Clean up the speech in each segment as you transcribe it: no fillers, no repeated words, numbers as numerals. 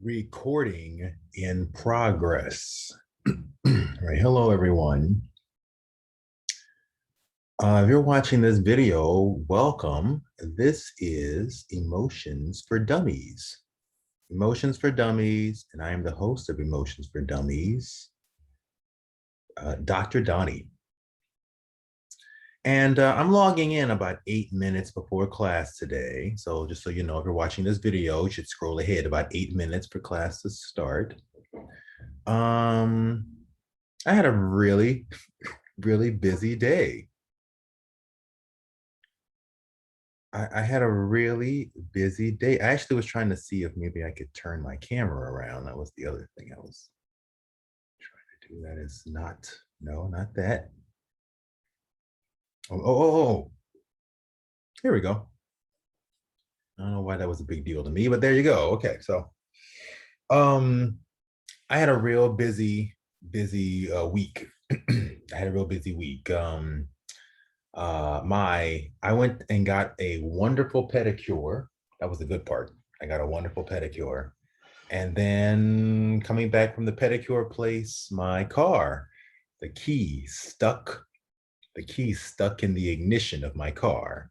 Recording in progress. All right, hello everyone. If you're watching this video, welcome. This is Emotions for Dummies. Emotions for Dummies, and I am the host of Emotions for Dummies, Dr. Donnie. And I'm logging in about 8 minutes before class today. So just so you know, if you're watching this video, you should scroll ahead about 8 minutes for class to start. I had a really busy day. I had a really busy day. I actually was trying to see if maybe I could turn my camera around. That was the other thing I was trying to do. That is not, no, not that. Oh, here we go. I don't know why that was a big deal to me, but there you go. Okay, so um, I had a real busy week. I had a real busy week. I went and got a wonderful pedicure. That was the good part. I got a wonderful pedicure. And then coming back from the pedicure place, my car, the key stuck, the key stuck in the ignition of my car.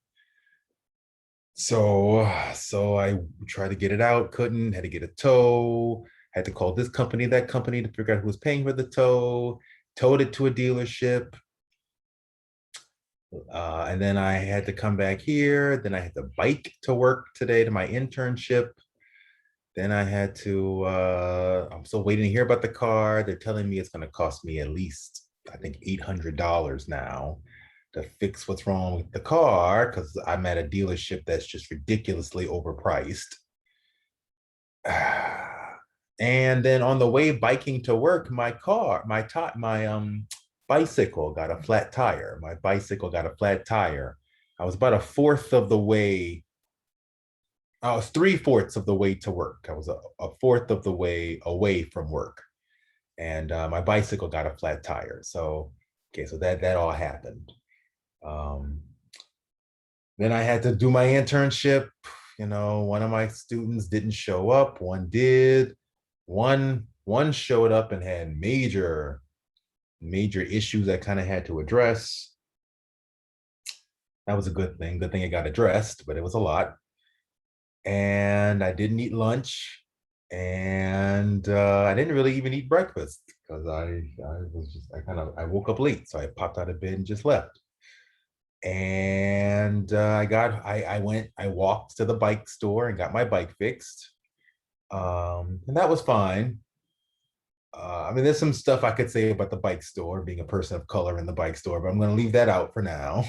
So I tried to get it out, couldn't, had to get a tow, had to call this company, that company to figure out who was paying for the tow, towed it to a dealership. And then I had to come back here. Then I had to bike to work today to my internship. Then I had to, I'm still waiting to hear about the car. They're telling me it's going to cost me at least, I think, $800 now to fix what's wrong with the car because I'm at a dealership that's just ridiculously overpriced. And then on the way biking to work, my bicycle got a flat tire. My bicycle got a flat tire. I was about a fourth of the way. I was three-fourths of the way to work. I was a fourth of the way away from work, and my bicycle got a flat tire. So, okay, so that all happened. Um, then I had to do my internship. You know, one of my students didn't show up. One did. One showed up and had major issues I kind of had to address. That was a good thing. Good thing it got addressed, but it was a lot. And I didn't eat lunch, and I didn't really even eat breakfast because I woke up late, so I popped out of bed and just left. And I walked to the bike store and got my bike fixed, and that was fine. I mean, there's some stuff I could say about the bike store, being a person of color in the bike store, but I'm going to leave that out for now.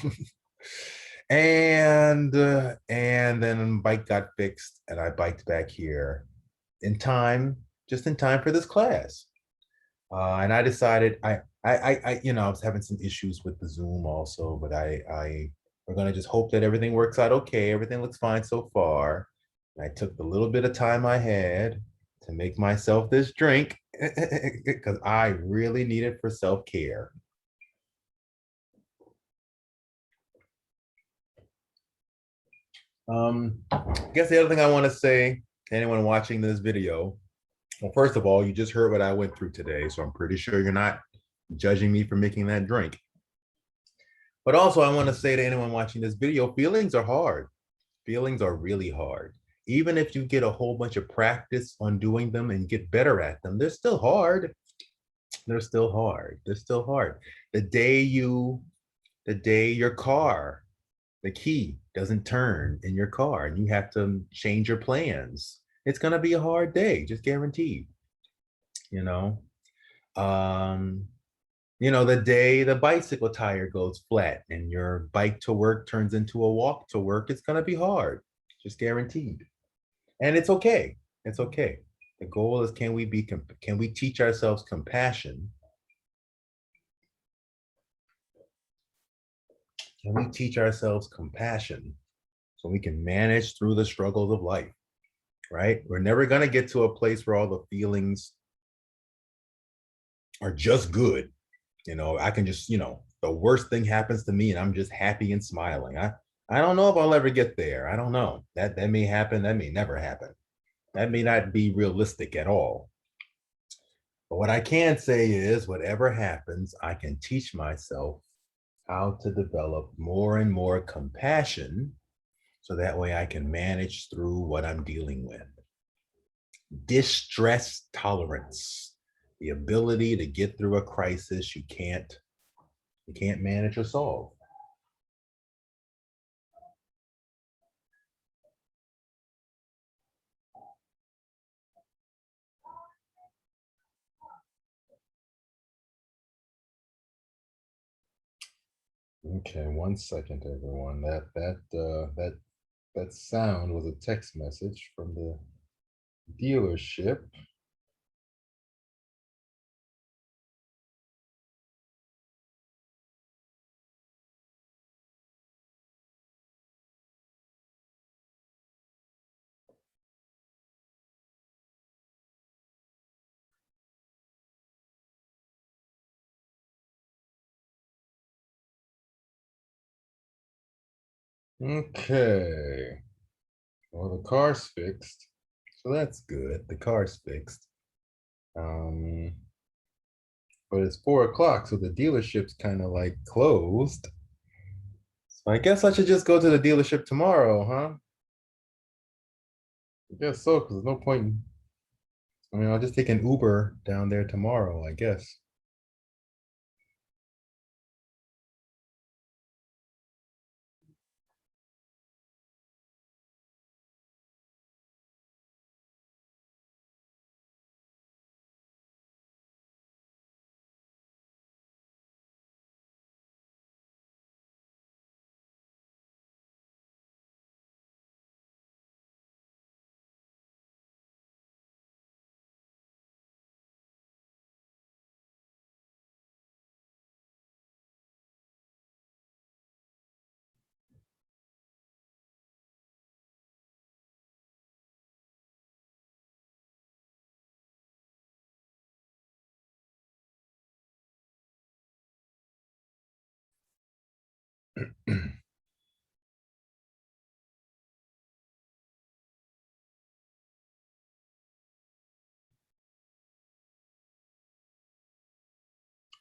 And then bike got fixed, and I biked back here in time, just in time for this class. And I decided I was having some issues with the Zoom also, but we're gonna just hope that everything works out okay. Everything looks fine so far. And I took the little bit of time I had to make myself this drink because I really need it for self-care. I guess the other thing I want to say to anyone watching this video, well, first of all, you just heard what I went through today, so I'm pretty sure you're not judging me for making that drink. But also, I want to say to anyone watching this video, feelings are hard. Feelings are really hard. Even if you get a whole bunch of practice on doing them and get better at them, they're still hard. They're still hard. They're still hard. The day your car, the key doesn't turn in your car and you have to change your plans, it's going to be a hard day, just guaranteed. You know, um, the day the bicycle tire goes flat and your bike to work turns into a walk to work, it's going to be hard, just guaranteed. And it's okay. It's okay. The goal is, can we teach ourselves compassion? Can we teach ourselves compassion so we can manage through the struggles of life, right? We're never going to get to a place where all the feelings are just good. I can just, the worst thing happens to me and I'm just happy and smiling. I don't know if I'll ever get there. I don't know. That may happen. That may never happen. That may not be realistic at all. But what I can say is, whatever happens, I can teach myself how to develop more and more compassion so that way I can manage through what I'm dealing with. Distress tolerance, the ability to get through a crisis you can't manage or solve. Okay, 1 second, everyone. That sound was a text message from the dealership. Okay. Well, the car's fixed. So that's good. The car's fixed. Um, but it's 4 o'clock, so the dealership's kind of like closed. So I guess I should just go to the dealership tomorrow, huh? I guess so, because there's no point. I'll just take an Uber down there tomorrow, I guess.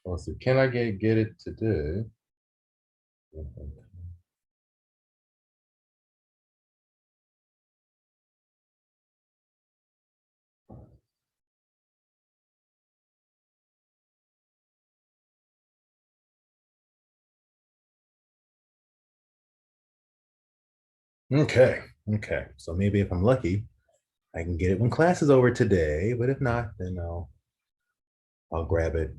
Oh, so can I get it today? Okay. Okay. So maybe if I'm lucky, I can get it when class is over today. But if not, then I'll grab it.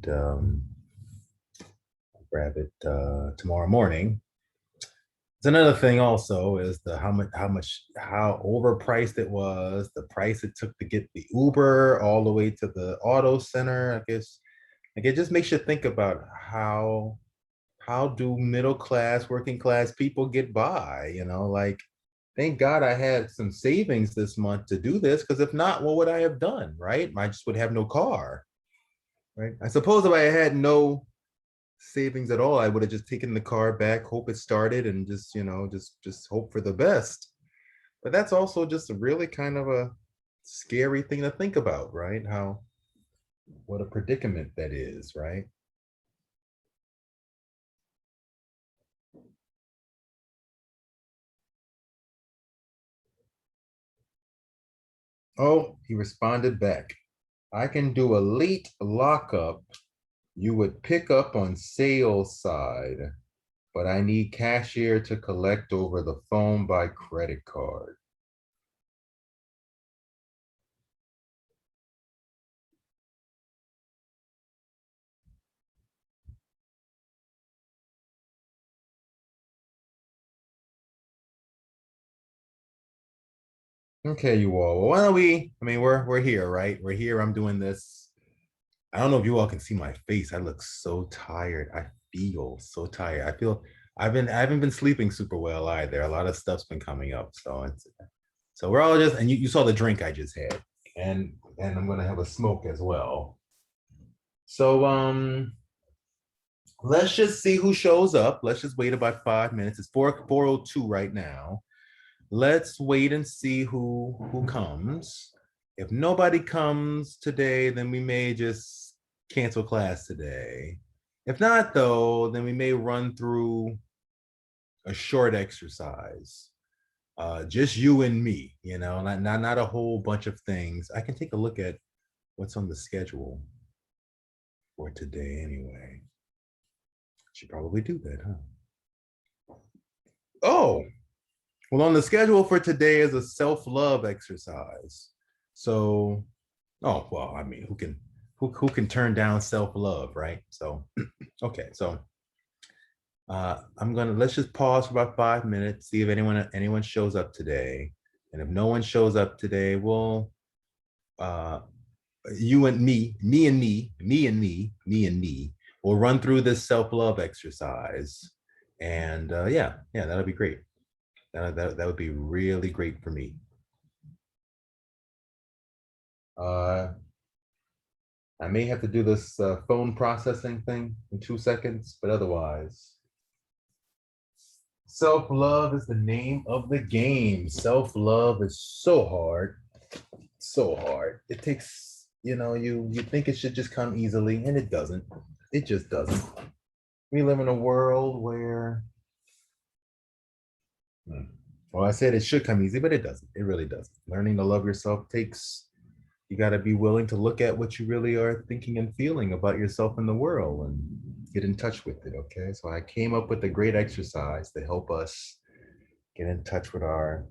Tomorrow morning. It's another thing also is the how overpriced it was, the price it took to get the Uber all the way to the auto center. I guess like it just makes you think about how do middle class, working class people get by, like thank God I had some savings this month to do this, because if not, what would I have done, right? I just would have no car, right? I suppose if I had no savings at all, I would have just taken the car back, hope it started, and just hope for the best. But that's also just a really kind of a scary thing to think about, right? How what a predicament that is, right? Oh, he responded back. I can do a late lockup. You would pick up on sales side, but I need cashier to collect over the phone by credit card. Okay, you all. Well, why don't we? I mean, we're here, right? We're here. I'm doing this. I don't know if you all can see my face. I look so tired. I feel so tired. I haven't been sleeping super well either. A lot of stuff's been coming up. So we're all just and you saw the drink I just had. And I'm gonna have a smoke as well. So let's just see who shows up. Let's just wait about 5 minutes. It's 4:02 right now. Let's wait and see who comes. If nobody comes today, then we may just cancel class today. If not, though, then we may run through a short exercise. Just you and me, not a whole bunch of things. I can take a look at what's on the schedule for today anyway. Should probably do that, huh? Oh, well, on the schedule for today is a self-love exercise. So, oh, well, I mean, who can turn down self-love, right? So, okay, so let's just pause for about 5 minutes, see if anyone shows up today. And if no one shows up today, we'll you and me and me, we'll run through this self-love exercise. And yeah, that'll be great. That would be really great for me. I may have to do this phone processing thing in 2 seconds, but otherwise, self-love is the name of the game. Self-love is so hard, so hard. It takes, you think it should just come easily, and it doesn't. It just doesn't. We live in a world where, well, I said it should come easy, but it doesn't. It really doesn't. Learning to love yourself you got to be willing to look at what you really are thinking and feeling about yourself in the world and get in touch with it. Okay. So I came up with a great exercise to help us get in touch with our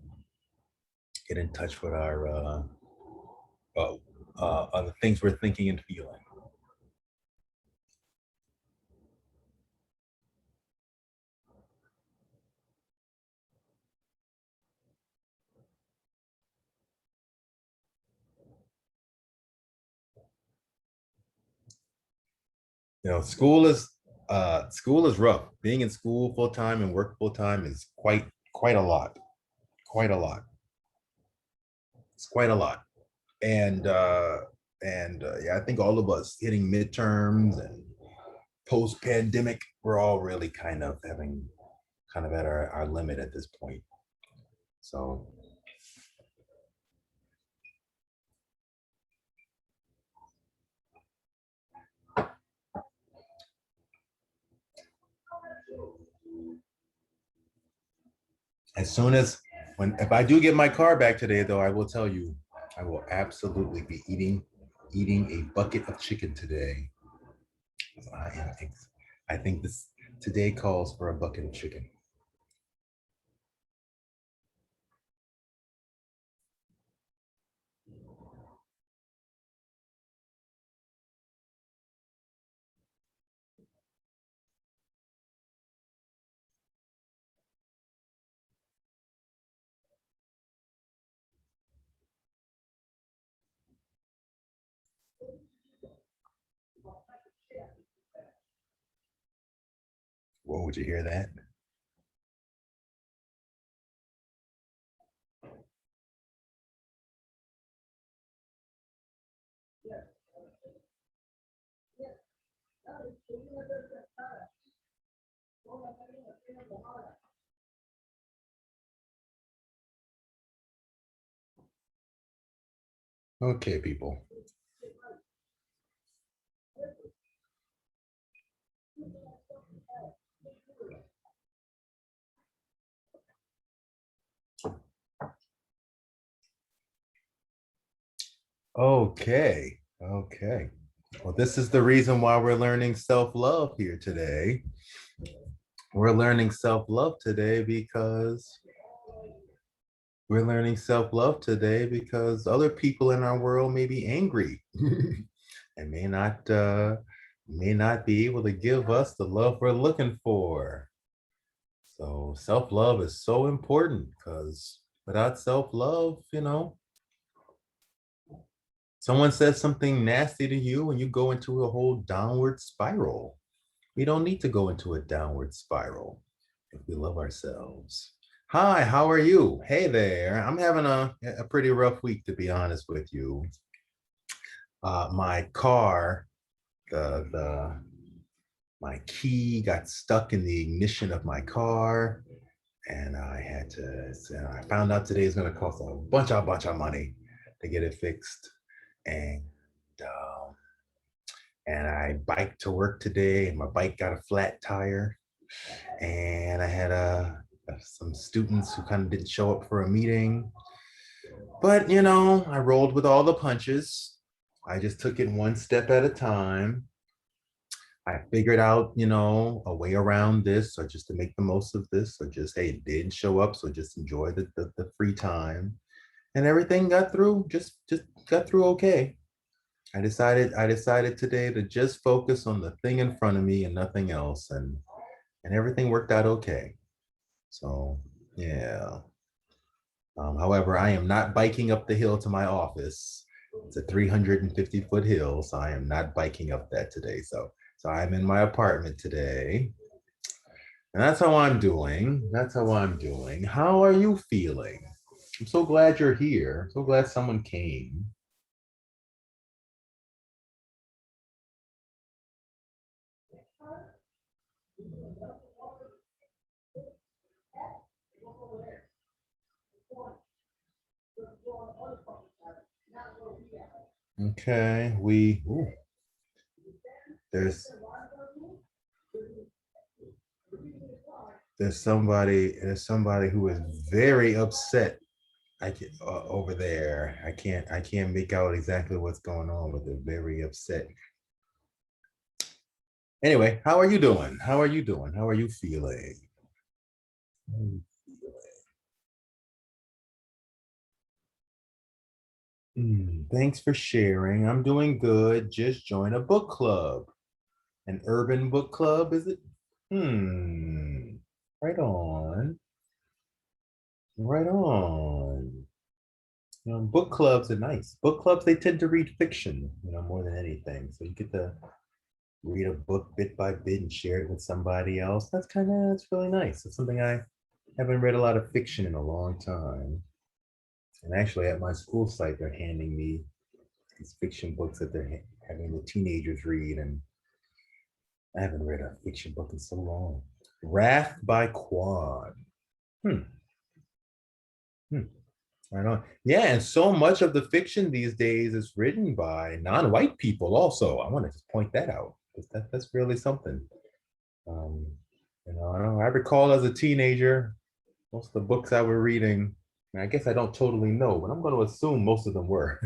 the things we're thinking and feeling. School is rough. Being in school full time and work full time is quite a lot. Quite a lot. It's quite a lot. And yeah, I think all of us hitting midterms and post pandemic, we're all really kind of at our limit at this point. So as soon as if I do get my car back today, though, I will tell you, I will absolutely be eating a bucket of chicken today. I think this today calls for a bucket of chicken. Whoa, would you hear that? Okay, people. Okay. Well, this is the reason why we're learning self-love here today. We're learning self-love today because other people in our world may be angry and may not be able to give us the love we're looking for. So self-love is so important because without self-love, someone says something nasty to you and you go into a whole downward spiral. We don't need to go into a downward spiral if we love ourselves. Hi, how are you? Hey there. I'm having a pretty rough week, to be honest with you. My car, my key got stuck in the ignition of my car, and I found out today is going to cost a bunch of money. to get it fixed. And um, and I biked to work today, and my bike got a flat tire. And I had some students who kind of didn't show up for a meeting. But, I rolled with all the punches. I just took it one step at a time. I figured out, a way around this, or just to make the most of this, or just, hey, it didn't show up, so just enjoy the free time. And everything got through, just got through okay. I decided today to just focus on the thing in front of me and nothing else, and everything worked out okay. So yeah. However, I am not biking up the hill to my office. It's a 350-foot hill, so I am not biking up that today. So I'm in my apartment today, and that's how I'm doing. That's how I'm doing. How are you feeling? I'm so glad you're here. So glad someone came. Okay, there's there's somebody who is very upset. I can over there. I can't make out exactly what's going on, but they're very upset. Anyway, how are you doing? How are you doing? How are you feeling? Thanks for sharing. I'm doing good. Just join a book club. An urban book club, is it? Hmm. Right on. Right on. Book clubs are nice. Book clubs, they tend to read fiction, more than anything. So you get to read a book bit by bit and share it with somebody else. That's really nice. It's something I haven't read a lot of fiction in a long time. And actually, at my school site, they're handing me these fiction books that they're having the teenagers read. And I haven't read a fiction book in so long. Wrath by Quad. Hmm. Hmm. I know. Yeah, and so much of the fiction these days is written by non-white people. Also, I want to just point that out because that's really something. Um, I recall as a teenager, most of the books I were reading. I guess I don't totally know, but I'm going to assume most of them were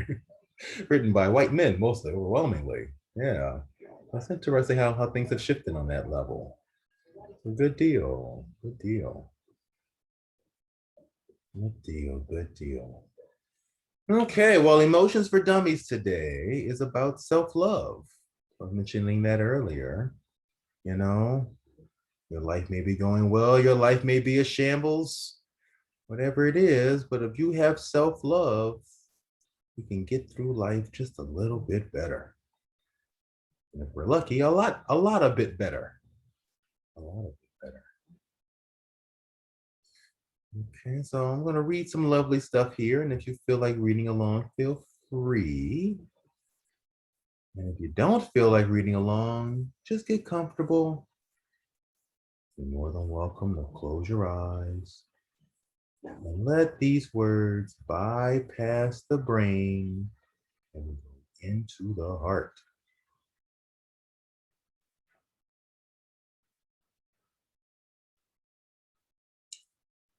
written by white men, mostly, overwhelmingly. Yeah, that's interesting how things have shifted on that level. So good deal. Good deal. Good deal. Good deal. Okay, well, Emotions for Dummies today is about self-love. I was mentioning that earlier. You know, your life may be going well, your life may be a shambles, whatever it is, but if you have self-love, you can get through life just a little bit better. And if we're lucky, a lot a bit better. A lot of bit better. Okay, so I'm gonna read some lovely stuff here, and if you feel like reading along, feel free. And if you don't feel like reading along, just get comfortable. You're more than welcome to close your eyes and let these words bypass the brain and go into the heart.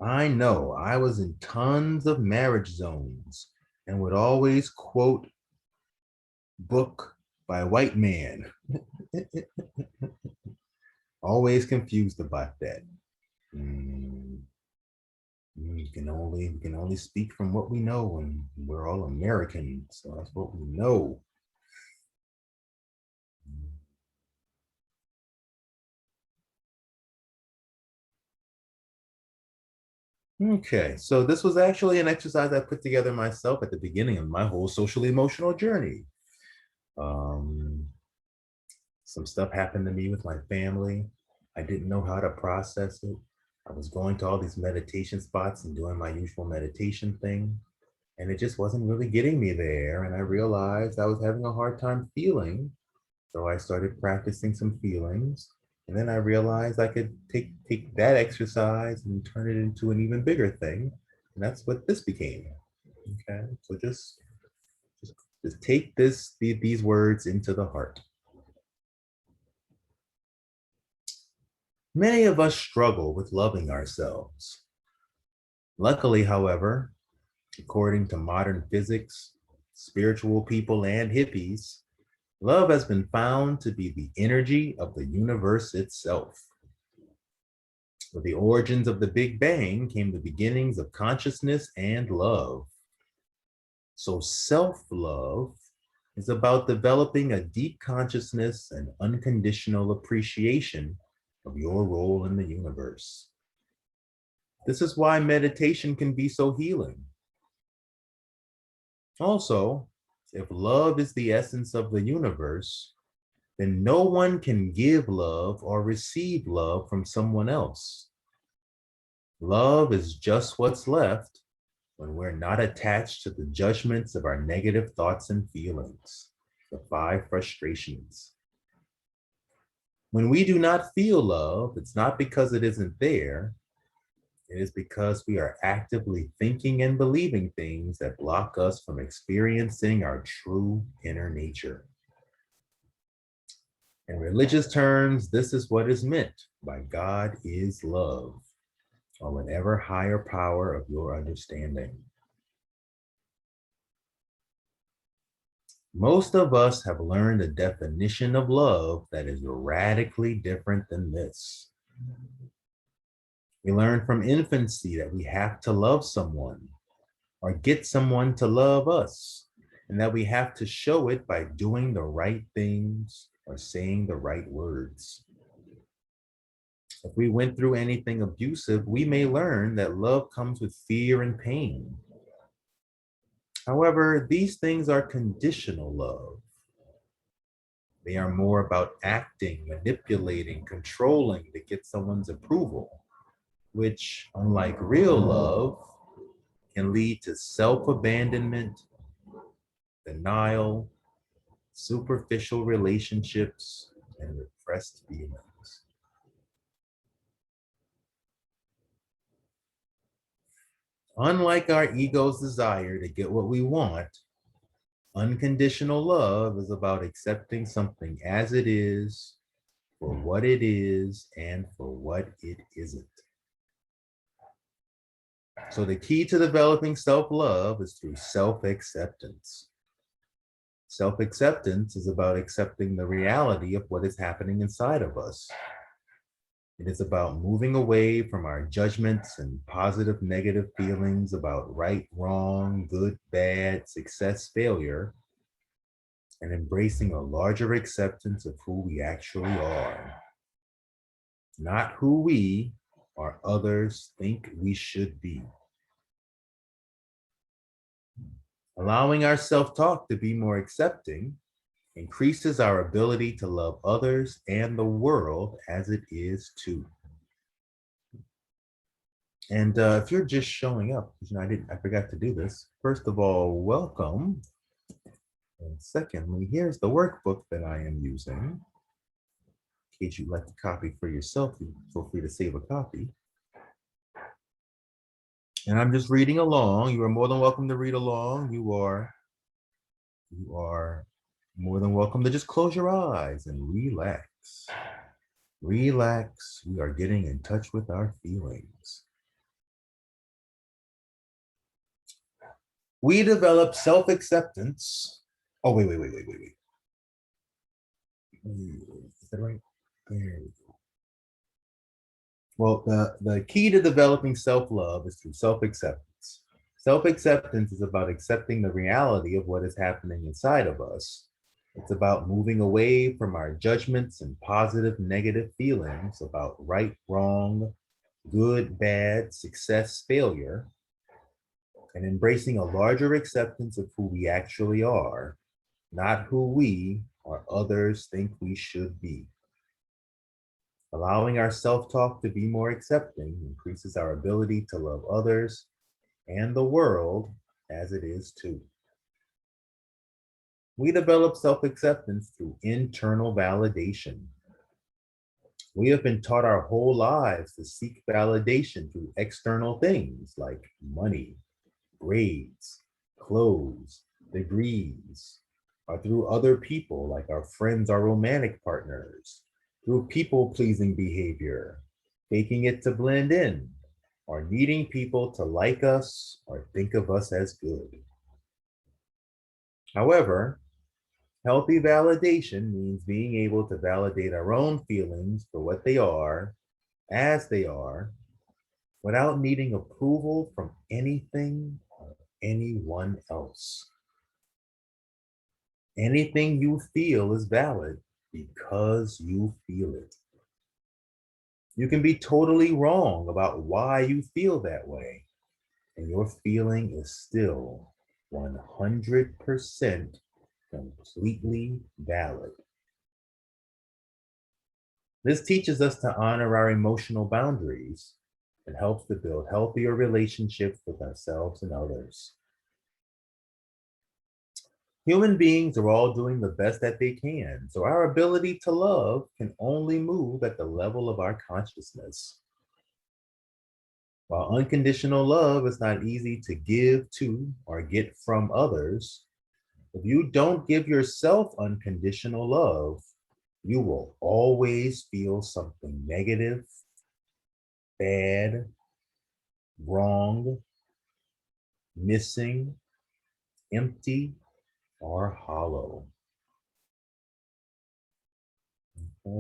I know I was in tons of marriage zones and would always quote book by white man. Always confused about that. Mm, we can only speak from what we know, and we're all Americans, so that's what we know. Okay, so this was actually an exercise I put together myself at the beginning of my whole social emotional journey. Um, some stuff happened to me with my family. I didn't know how to process it. I was going to all these meditation spots and doing my usual meditation thing, and it just wasn't really getting me there. And I realized I was having a hard time feeling. So I started practicing some feelings. And then I realized I could take that exercise and turn it into an even bigger thing. And that's what this became. Okay. So just Just take these words into the heart. Many of us struggle with loving ourselves. Luckily, however, according to modern physics, spiritual people, and hippies, love has been found to be the energy of the universe itself. With the origins of the Big Bang came the beginnings of consciousness and love. So self-love is about developing a deep consciousness and unconditional appreciation of your role in the universe. This is why meditation can be so healing. Also, if love is the essence of the universe, then no one can give love or receive love from someone else. Love is just what's left when we're not attached to the judgments of our negative thoughts and feelings, the 5 frustrations. When we do not feel love, it's not because it isn't there. It is because we are actively thinking and believing things that block us from experiencing our true inner nature. In religious terms, this is what is meant by God is love, or whatever higher power of your understanding. Most of us have learned a definition of love that is radically different than this. We learn from infancy that we have to love someone or get someone to love us, and that we have to show it by doing the right things or saying the right words. If we went through anything abusive, we may learn that love comes with fear and pain. However, these things are conditional love. They are more about acting, manipulating, controlling to get someone's approval, which, unlike real love, can lead to self-abandonment, denial, superficial relationships, and repressed feelings. Unlike our ego's desire to get what we want, unconditional love is about accepting something as it is, for what it is, and for what it isn't. So the key to developing self-love is through self-acceptance. Self-acceptance is about accepting the reality of what is happening inside of us. It is about moving away from our judgments and positive, negative feelings about right, wrong, good, bad, success, failure, and embracing a larger acceptance of who we actually are, not who we or others think we should be. Allowing our self-talk to be more accepting increases our ability to love others and the world as it is too. And if you're just showing up, I forgot to do this. First of all, welcome. And secondly, here's the workbook that I am using. In case you'd like to copy for yourself, feel free to save a copy. And I'm just reading along. You are more than welcome to read along. You are more than welcome to just close your eyes and relax. Relax. We are getting in touch with our feelings. We develop self-acceptance. Oh, wait. Is that right? There we go. Well, the key to developing self-love is through self-acceptance. Self-acceptance is about accepting the reality of what is happening inside of us. It's about moving away from our judgments and positive, negative feelings about right, wrong, good, bad, success, failure, and embracing a larger acceptance of who we actually are, not who we or others think we should be. Allowing our self-talk to be more accepting increases our ability to love others and the world as it is too. We develop self-acceptance through internal validation. We have been taught our whole lives to seek validation through external things like money, grades, clothes, degrees, or through other people like our friends or romantic partners, through people-pleasing behavior, faking it to blend in, or needing people to like us or think of us as good. However, healthy validation means being able to validate our own feelings for what they are, as they are, without needing approval from anything or anyone else. Anything you feel is valid because you feel it. You can be totally wrong about why you feel that way, and your feeling is still 100% completely valid. This teaches us to honor our emotional boundaries and helps to build healthier relationships with ourselves and others. Human beings are all doing the best that they can, so our ability to love can only move at the level of our consciousness. While unconditional love is not easy to give to or get from others, if you don't give yourself unconditional love, you will always feel something negative, bad, wrong, missing, empty, or hollow.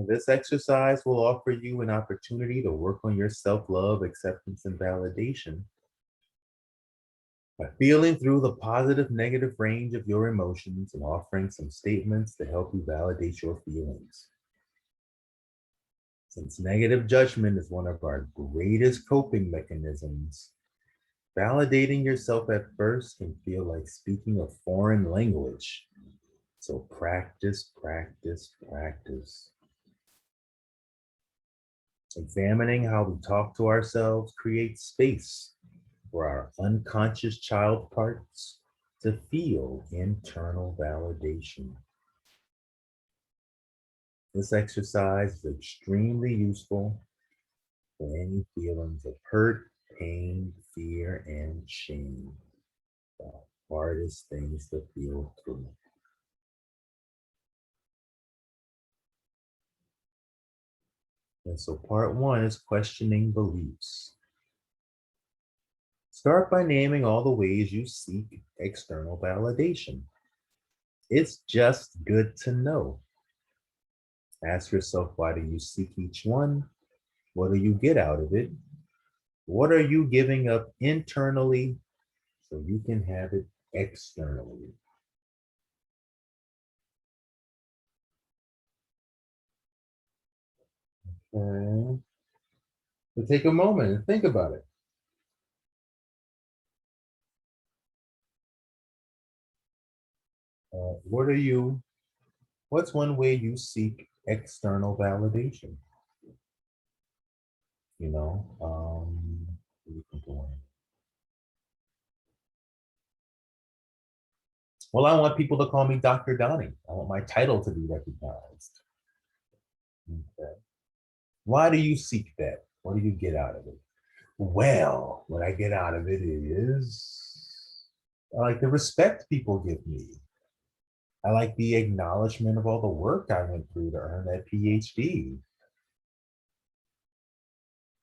This exercise will offer you an opportunity to work on your self-love, acceptance, and validation by feeling through the positive, negative range of your emotions and offering some statements to help you validate your feelings. Since negative judgment is one of our greatest coping mechanisms, validating yourself at first can feel like speaking a foreign language. So practice, practice, practice. Examining how we talk to ourselves creates space for our unconscious child parts to feel internal validation. This exercise is extremely useful for any feelings of hurt, pain, fear, and shame. The hardest things to feel through. And so part one is questioning beliefs. Start by naming all the ways you seek external validation. It's just good to know. Ask yourself, why do you seek each one? What do you get out of it? What are you giving up internally so you can have it externally? Okay. So take a moment and think about it. What's one way you seek external validation? You know, well, I want people to call me Dr. Donnie. I want my title to be recognized. Okay. Why do you seek that? What do you get out of it? Well, what I get out of it is I like the respect people give me. I like the acknowledgement of all the work I went through to earn that PhD.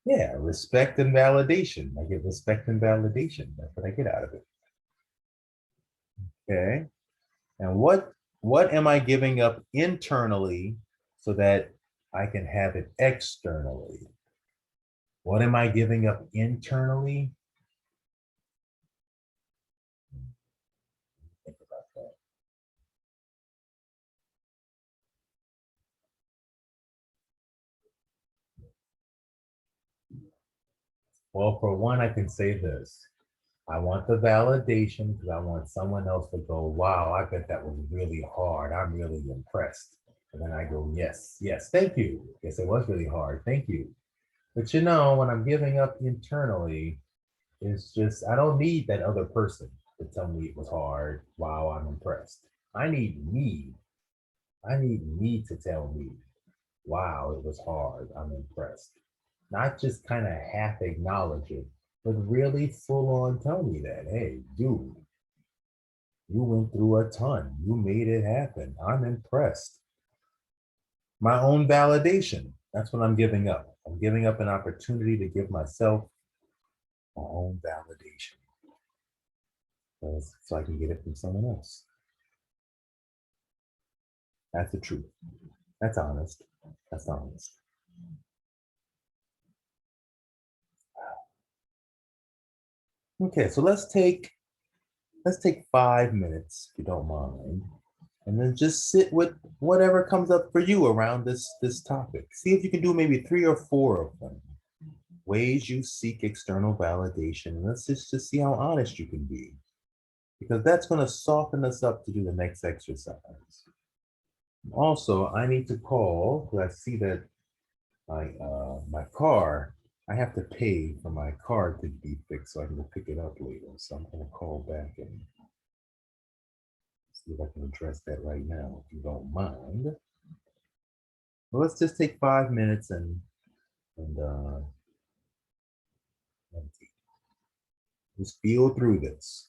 Yeah, respect and validation. I get respect and validation. That's what I get out of it. Okay. And what am I giving up internally so that I can have it externally? What am I giving up internally? Think about that. Well, for one, I can say this. I want the validation because I want someone else to go, wow, I bet that was really hard. I'm really impressed. And then I go, yes, yes, thank you. Yes, it was really hard. Thank you. But you know, when I'm giving up internally, it's just, I don't need that other person to tell me it was hard. Wow, I'm impressed. I need me. I need me to tell me, wow, it was hard. I'm impressed. Not just kind of half acknowledge it, but really full on tell me that, hey, dude, You went through a ton. You made it happen. I'm impressed. My own validation. That's what I'm giving up. I'm giving up an opportunity to give myself my own validation so I can get it from someone else. That's the truth. That's honest. That's honest. Okay, so let's take 5 minutes, if you don't mind, and then just sit with whatever comes up for you around this topic. See if you can do maybe 3 or 4 of them. Ways you seek external validation. Let's just see how honest you can be, because that's going to soften us up to do the next exercise. Also, I need to call because I see that my car, I have to pay for my car to be fixed so I can go pick it up later. So I'm going to call back and see if I can address that right now, if you don't mind. Well, let's just take 5 minutes and just feel through this.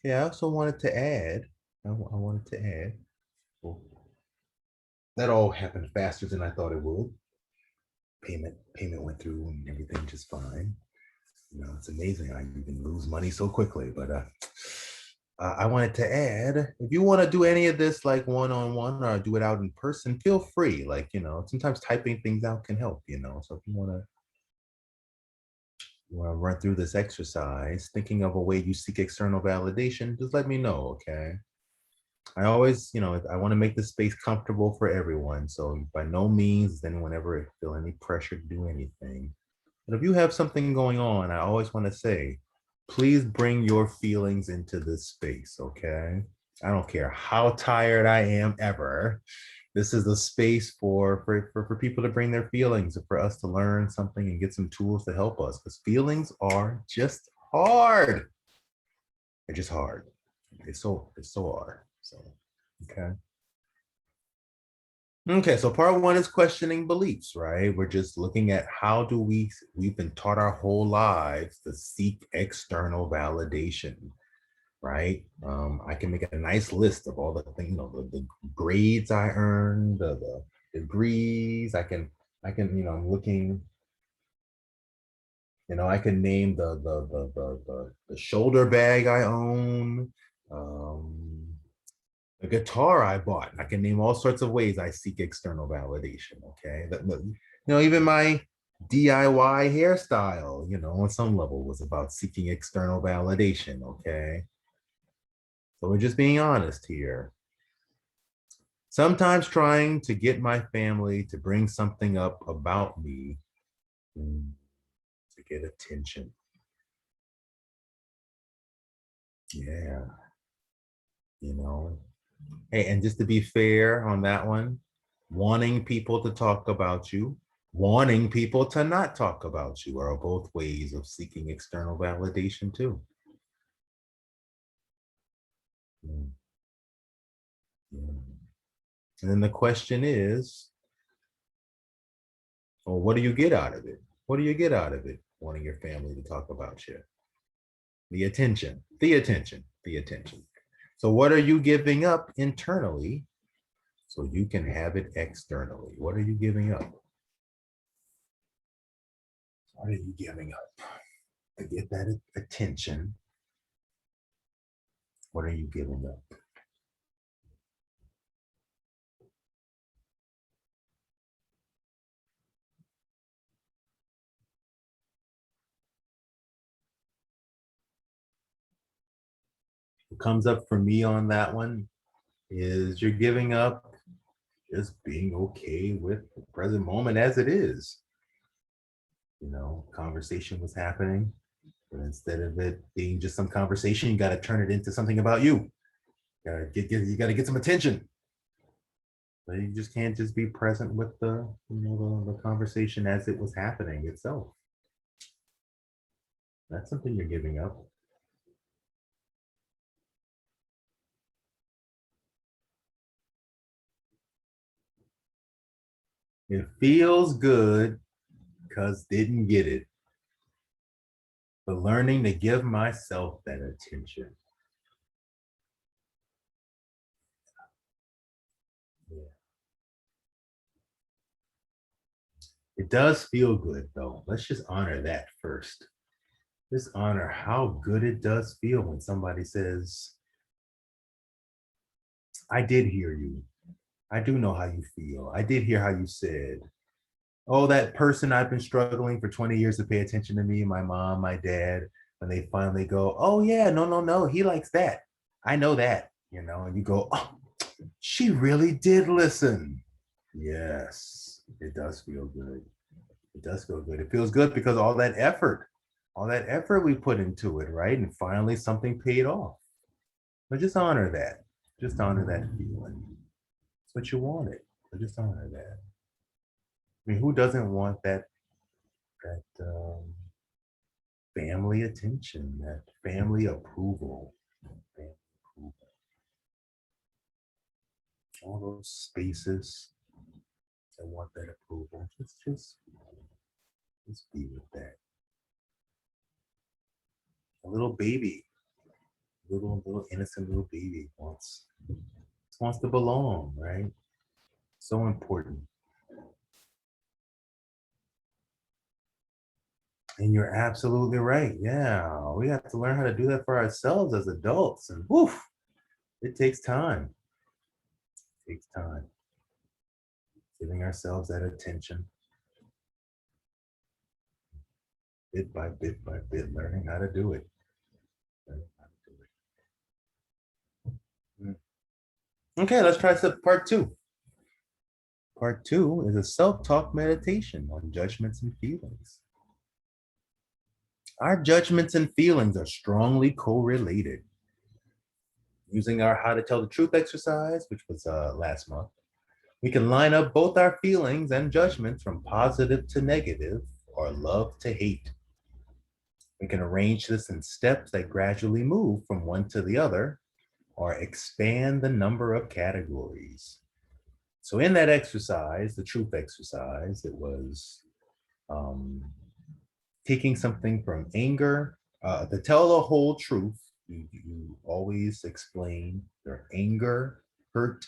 Yeah, I also wanted to add, I wanted to add, that all happened faster than I thought it would. Payment went through and everything just fine. You know, it's amazing how you can lose money so quickly. But I wanted to add, if you want to do any of this like one-on-one or do it out in person, feel free. Like, you know, sometimes typing things out can help, you know. So if you want to run through this exercise, thinking of a way you seek external validation, just let me know, okay? I always, you know, I want to make the space comfortable for everyone. So by no means does anyone ever feel any pressure to do anything. But if you have something going on, I always want to say, please bring your feelings into this space, okay? I don't care how tired I am ever. This is a space for people to bring their feelings and for us to learn something and get some tools to help us, because feelings are just hard. They're just hard. It's so hard. So, okay. Okay, so part one is questioning beliefs, right? We're just looking at how do we've been taught our whole lives to seek external validation, right? I can make a nice list of all the things, you know, the grades I earned, the degrees. I'm looking, you know, I can name the shoulder bag I own, um, the guitar I bought. I can name all sorts of ways I seek external validation. Okay, even my DIY hairstyle, you know, on some level was about seeking external validation. Okay, so we're just being honest here. Sometimes trying to get my family to bring something up about me to get attention. Yeah, you know. Hey, and just to be fair on that one, wanting people to talk about you, wanting people to not talk about you are both ways of seeking external validation too. Mm, yeah. And then the question is, well, what do you get out of it? What do you get out of it? Wanting your family to talk about you? The attention, the attention, the attention. So what are you giving up internally so you can have it externally? What are you giving up? What are you giving up to get that attention? What are you giving up? What comes up for me on that one is you're giving up just being okay with the present moment as it is. You know, conversation was happening, but instead of it being just some conversation, you got to turn it into something about you. You got to get some attention. But you just can't just be present with the conversation as it was happening itself. That's something you're giving up. It feels good because didn't get it, but learning to give myself that attention. Yeah. It does feel good though. Let's just honor that first. Just honor how good it does feel when somebody says, I did hear you. I do know how you feel. I did hear how you said, oh, that person I've been struggling for 20 years to pay attention to me, my mom, my dad, when they finally go, oh, yeah, no, no, no, he likes that. I know that, you know, and you go, oh, she really did listen. Yes, it does feel good. It does feel good. It feels good because all that effort we put into it, right? And finally something paid off. But just honor that. Just honor that feeling. It's what you wanted. But just honor that. I mean, who doesn't want that family attention, that family approval, family approval, all those spaces that want that approval? Just be with that. A little baby, little innocent little baby wants to belong, right? So important. And you're absolutely right. Yeah, we have to learn how to do that for ourselves as adults. And woof, it takes time. It takes time. Giving ourselves that attention, bit by bit, learning how to do it. Learning how to do it. Okay, let's try part two. Part two is a self-talk meditation on judgments and feelings. Our judgments and feelings are strongly correlated. Using our How to Tell the Truth exercise, which was last month, we can line up both our feelings and judgments from positive to negative or love to hate. We can arrange this in steps that gradually move from one to the other or expand the number of categories. So in that exercise, the truth exercise, it was taking something from anger. To tell the whole truth, you always explain your anger, hurt,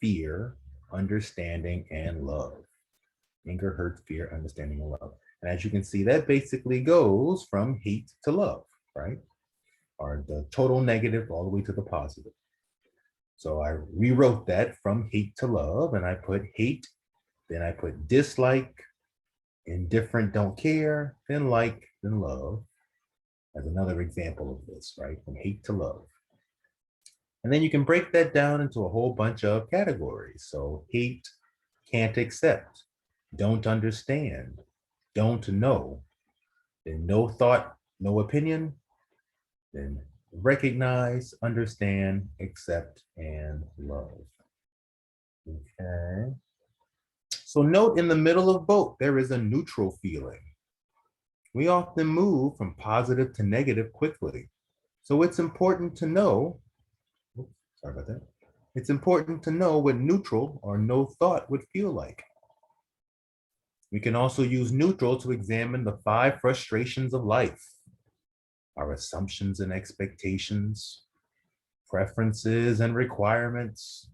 fear, understanding, and love. Anger, hurt, fear, understanding, and love. And as you can see, that basically goes from hate to love, right? Or the total negative all the way to the positive. So I rewrote that from hate to love, and I put hate, then I put dislike, indifferent, don't care, then like, then love, as another example of this, right? From hate to love. And then you can break that down into a whole bunch of categories. So hate, can't accept, don't understand, don't know, then no thought, no opinion, then recognize, understand, accept, and love. Okay. So note in the middle of both, there is a neutral feeling. We often move from positive to negative quickly. So it's important to know, sorry about that. It's important to know what neutral or no thought would feel like. We can also use neutral to examine the 5 frustrations of life, our assumptions and expectations, preferences and requirements,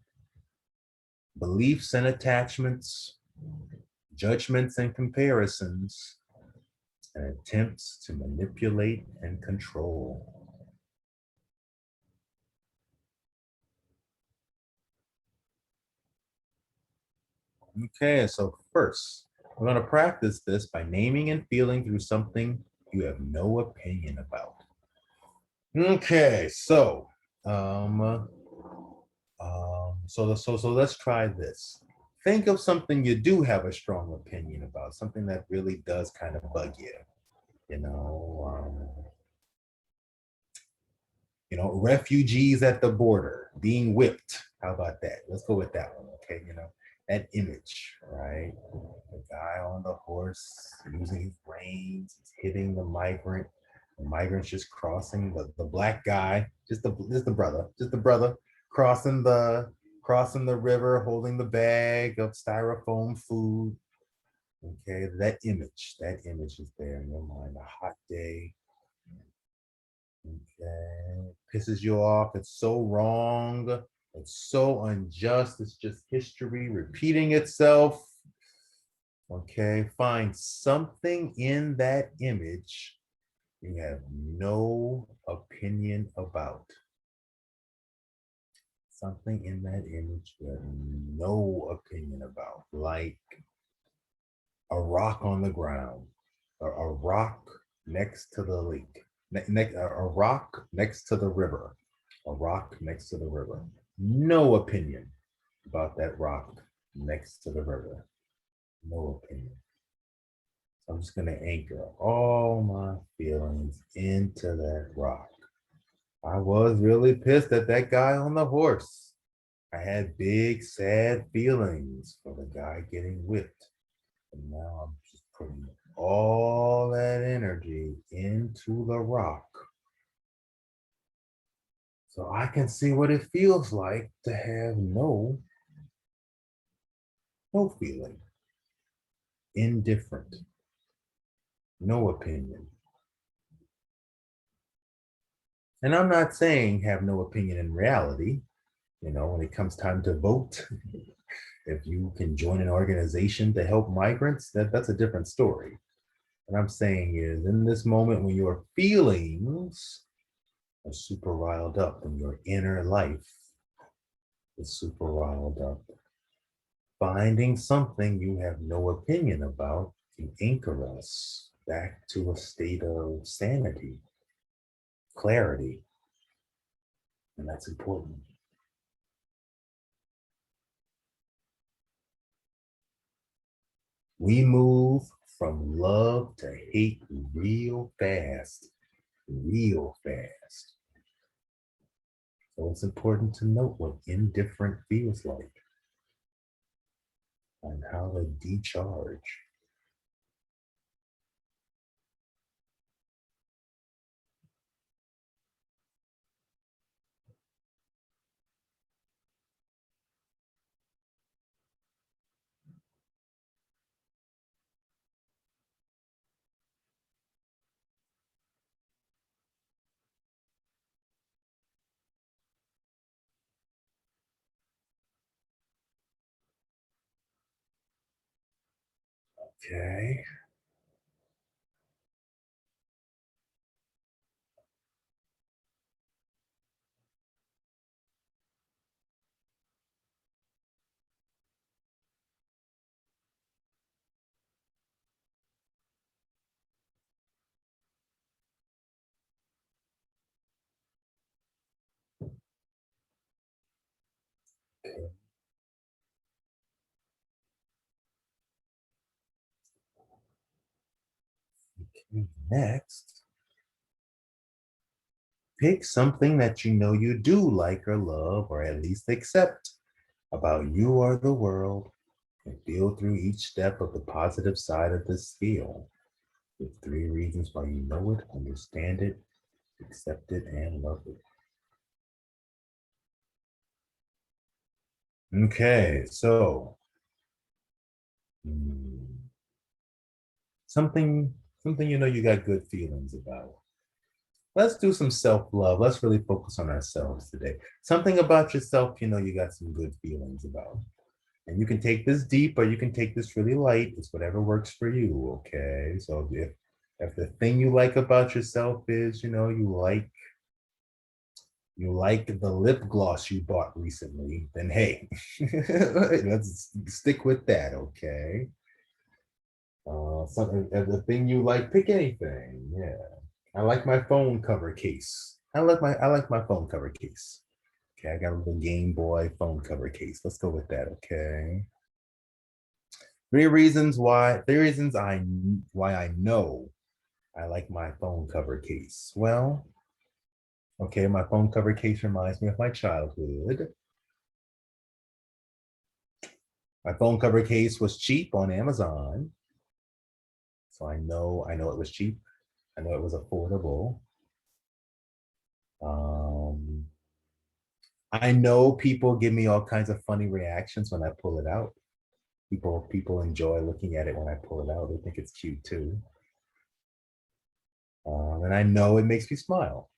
beliefs and attachments, judgments and comparisons, and attempts to manipulate and control. Okay, so first, we're going to practice this by naming and feeling through something you have no opinion about. Okay, so let's try this. Think of something you do have a strong opinion about, something that really does kind of bug you. Refugees at the border being whipped. How about that? Let's go with that one. Okay, that image, right? The guy on the horse using his reins, he's hitting the migrant. The migrant's just crossing the black guy, just the brother crossing the river, holding the bag of styrofoam food. Okay, that image is there in your mind. A hot day. Okay, pisses you off. It's so wrong. It's so unjust. It's just history repeating itself. Okay, find something in that image you have no opinion about. Something in that image you have no opinion about, like a rock on the ground, or a rock next to the lake, a rock next to the river, a rock next to the river. No opinion about that rock next to the river. No opinion. So I'm just going to anchor all my feelings into that rock. I was really pissed at that guy on the horse. I had big, sad feelings for the guy getting whipped. And now I'm just putting all that energy into the rock so I can see what it feels like to have no feeling, indifferent, no opinion. And I'm not saying have no opinion in reality. When it comes time to vote, if you can join an organization to help migrants, that's a different story. What I'm saying is, in this moment when your feelings are super riled up and your inner life is super riled up, finding something you have no opinion about can anchor us back to a state of sanity, clarity, and that's important. We move from love to hate real fast, real fast. So it's important to note what indifferent feels like and how to decharge. Okay. Next, pick something that you know you do like or love, or at least accept about you or the world, and feel through each step of the positive side of the scale with 3 reasons why you know it, understand it, accept it, and love it. Okay, so hmm, something something you got good feelings about. Let's do some self-love. Let's really focus on ourselves today. Something about yourself you got some good feelings about. And you can take this deep or you can take this really light. It's whatever works for you. Okay. So if the thing you like about yourself is, you like the lip gloss you bought recently, then hey, let's stick with that. Okay. Something if the thing you like, pick anything. Yeah. I like my phone cover case. I like my phone cover case. Okay, I got a little Game Boy phone cover case. Let's go with that. Okay. 3 reasons why I know I like my phone cover case. Well, okay, my phone cover case reminds me of my childhood. My phone cover case was cheap on Amazon, so I know it was cheap. I know it was affordable. Um, I know people give me all kinds of funny reactions when I pull it out. People enjoy looking at it when I pull it out. They think it's cute too. And I know it makes me smile.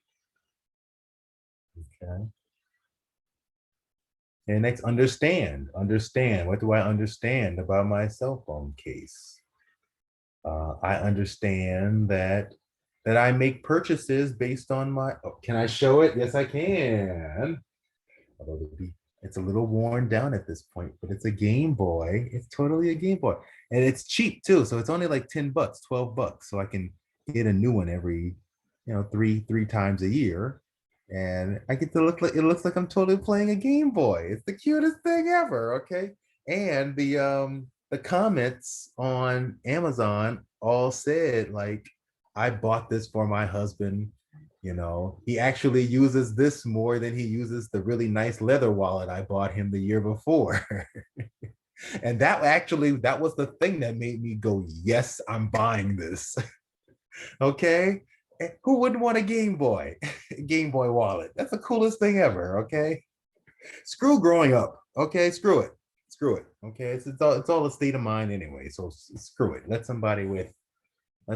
Okay. And next, understand. Understand. What do I understand about my cell phone case? I understand that I make purchases based on my. Oh, can I show it? Yes, I can. Although it's a little worn down at this point, but it's a Game Boy. It's totally a Game Boy, and it's cheap too. So it's only like $10, $12. So I can get a new one every, three times a year, and I get to look like it looks like I'm totally playing a Game Boy. It's the cutest thing ever. Okay, and the comments on Amazon all said like, I bought this for my husband. He actually uses this more than he uses the really nice leather wallet I bought him the year before. And that was the thing that made me go, yes, I'm buying this. Okay. Who wouldn't want a Game Boy? Game Boy wallet. That's the coolest thing ever. Okay. Screw growing up. Okay. Screw it. Screw it. Okay. It's all a state of mind anyway. So screw it. Let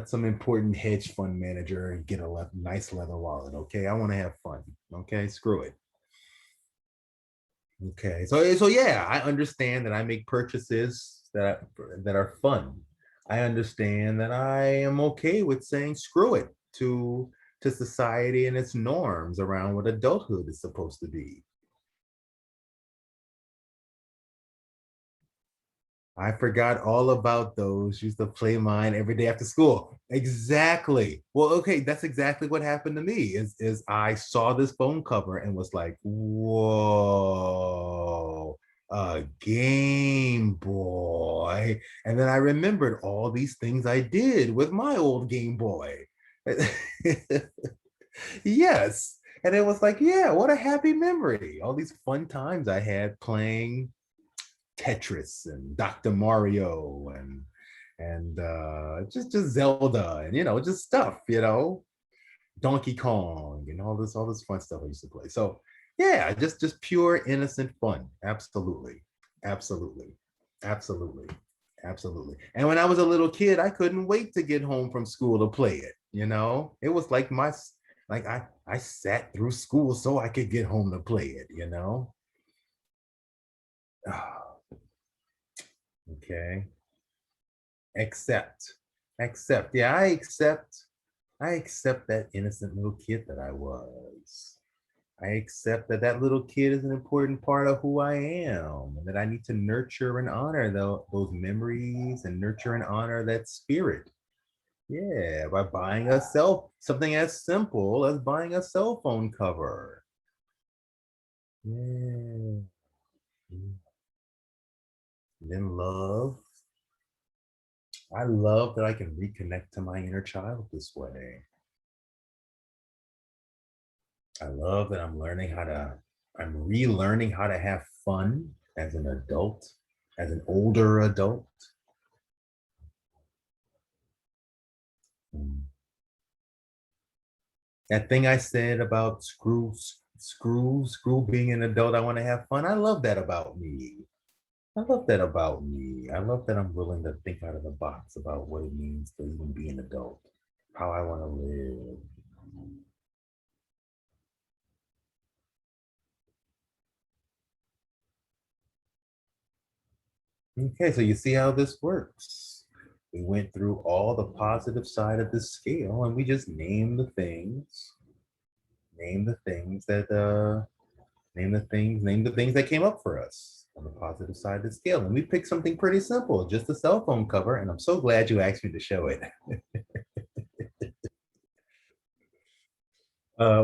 some important hedge fund manager get a nice leather wallet. Okay. I want to have fun. Okay. Screw it. Okay, so yeah, I understand that I make purchases that are fun. I understand that I am okay with saying screw it to society and its norms around what adulthood is supposed to be. I forgot all about those. Used to play mine every day after school. Exactly. Well, okay, that's exactly what happened to me. Is I saw this phone cover and was like, whoa, a Game Boy. And then I remembered all these things I did with my old Game Boy. Yes. And it was like, yeah, what a happy memory. All these fun times I had playing Tetris and Dr. Mario and just Zelda and just stuff, Donkey Kong and all this fun stuff I used to play. So yeah, just pure innocent fun. Absolutely. Absolutely. Absolutely. Absolutely. And when I was a little kid, I couldn't wait to get home from school to play it. It was like I sat through school so I could get home to play it. Okay. Accept. Accept. Yeah, I accept that innocent little kid that I was. I accept that that little kid is an important part of who I am, and that I need to nurture and honor those memories and nurture and honor that spirit. Yeah, by buying something as simple as buying a cell phone cover. Yeah. Then love. I love that I can reconnect to my inner child this way. I love that I'm relearning how to have fun as an adult, as an older adult. Mm. That thing I said about screw being an adult, I want to have fun. I love that about me. I love that about me. I love that I'm willing to think out of the box about what it means to even be an adult, how I want to live. Okay, so you see how this works. We went through all the positive side of the scale and we just name the things that name the things that came up for us on the positive side of the scale. And we picked something pretty simple, just a cell phone cover. And I'm so glad you asked me to show it.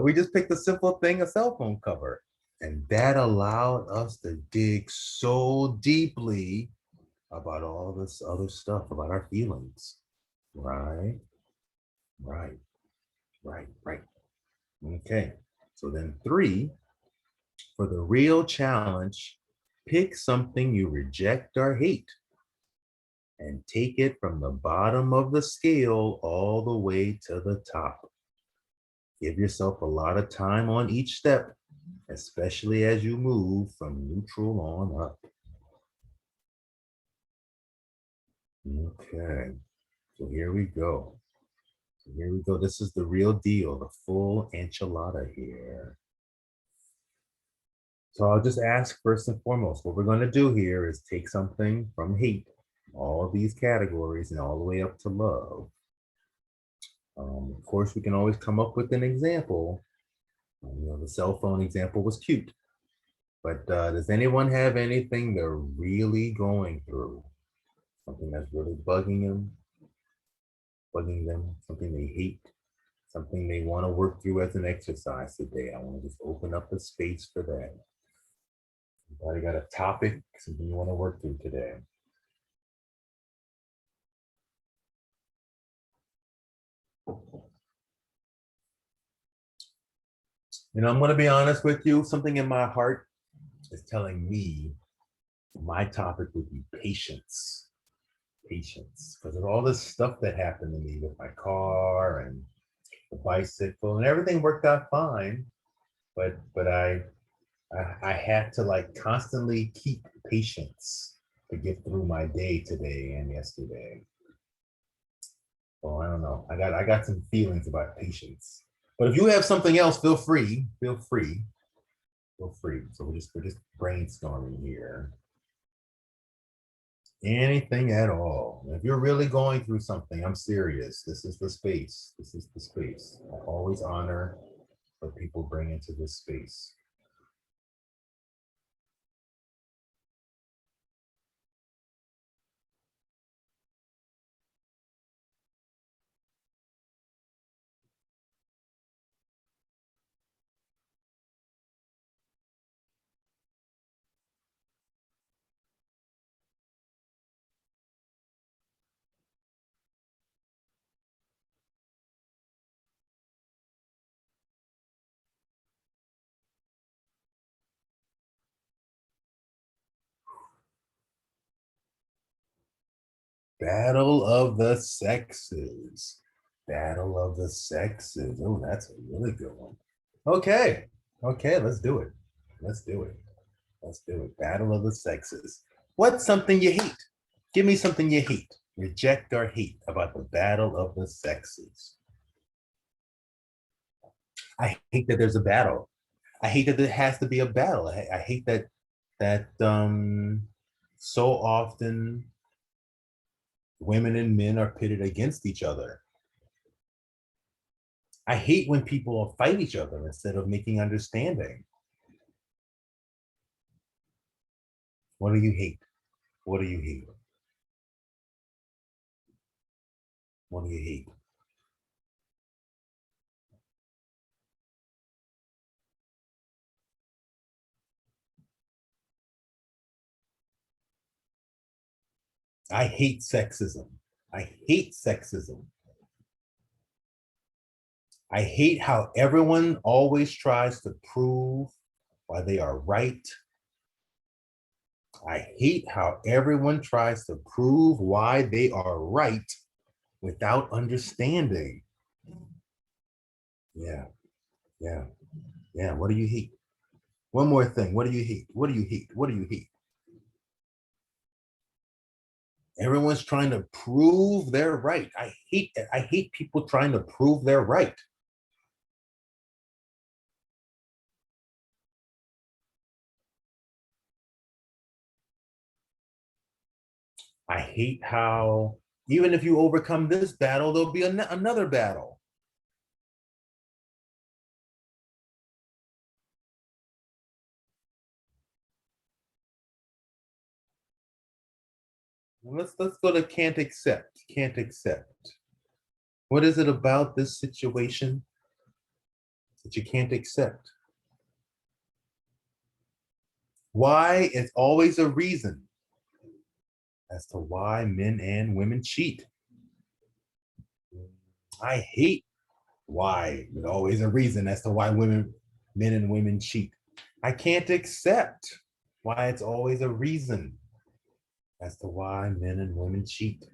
We just picked a simple thing, a cell phone cover. And that allowed us to dig so deeply about all this other stuff, about our feelings. Right, right, right. Okay. So then three, for the real challenge, pick something you reject or hate and take it from the bottom of the scale all the way to the top. Give yourself a lot of time on each step, especially as you move from neutral on up. Okay, so here we go. So here we go. This is the real deal, the full enchilada here. So I'll just ask first and foremost, what we're going to do here is take something from hate, all of these categories, and all the way up to love. Of course, we can always come up with an example. The cell phone example was cute, but does anyone have anything they're really going through? Something that's really bugging them, something they hate, something they want to work through as an exercise today. I want to just open up a space for that. Anybody got a topic, something you want to work through today? I'm going to be honest with you. Something in my heart is telling me my topic would be patience. Patience. Because of all this stuff that happened to me with my car and the bicycle and everything worked out fine. But I had to like constantly keep patience to get through my day today and yesterday. Well, I don't know. I got some feelings about patience. But if you have something else, feel free. Feel free. Feel free. So we're just brainstorming here. Anything at all. If you're really going through something, I'm serious. This is the space. This is the space. I always honor what people bring into this space. Battle of the sexes. Battle of the sexes. Oh, that's a really good one. Okay. Okay, let's do it. Let's do it. Let's do it. Battle of the sexes. What's something you hate? Give me something you hate. Reject or hate about the battle of the sexes. I hate that there's a battle. I hate that there has to be a battle. I hate that so often women and men are pitted against each other. I hate when people fight each other instead of making understanding. What do you hate? What do you hate? What do you hate? I hate sexism. I hate sexism. I hate how everyone always tries to prove why they are right. I hate how everyone tries to prove why they are right without understanding. Yeah, yeah, yeah. What do you hate? One more thing. What do you hate? What do you hate? What do you hate? Everyone's trying to prove they're right. I hate that. I hate people trying to prove they're right. I hate how even if you overcome this battle, there'll be another battle. Let's go to can't accept. Can't accept. What is it about this situation that you can't accept? Why is always a reason as to why men and women cheat. I hate why there's always a reason as to why men and women cheat. I can't accept why it's always a reason as to why men and women cheat.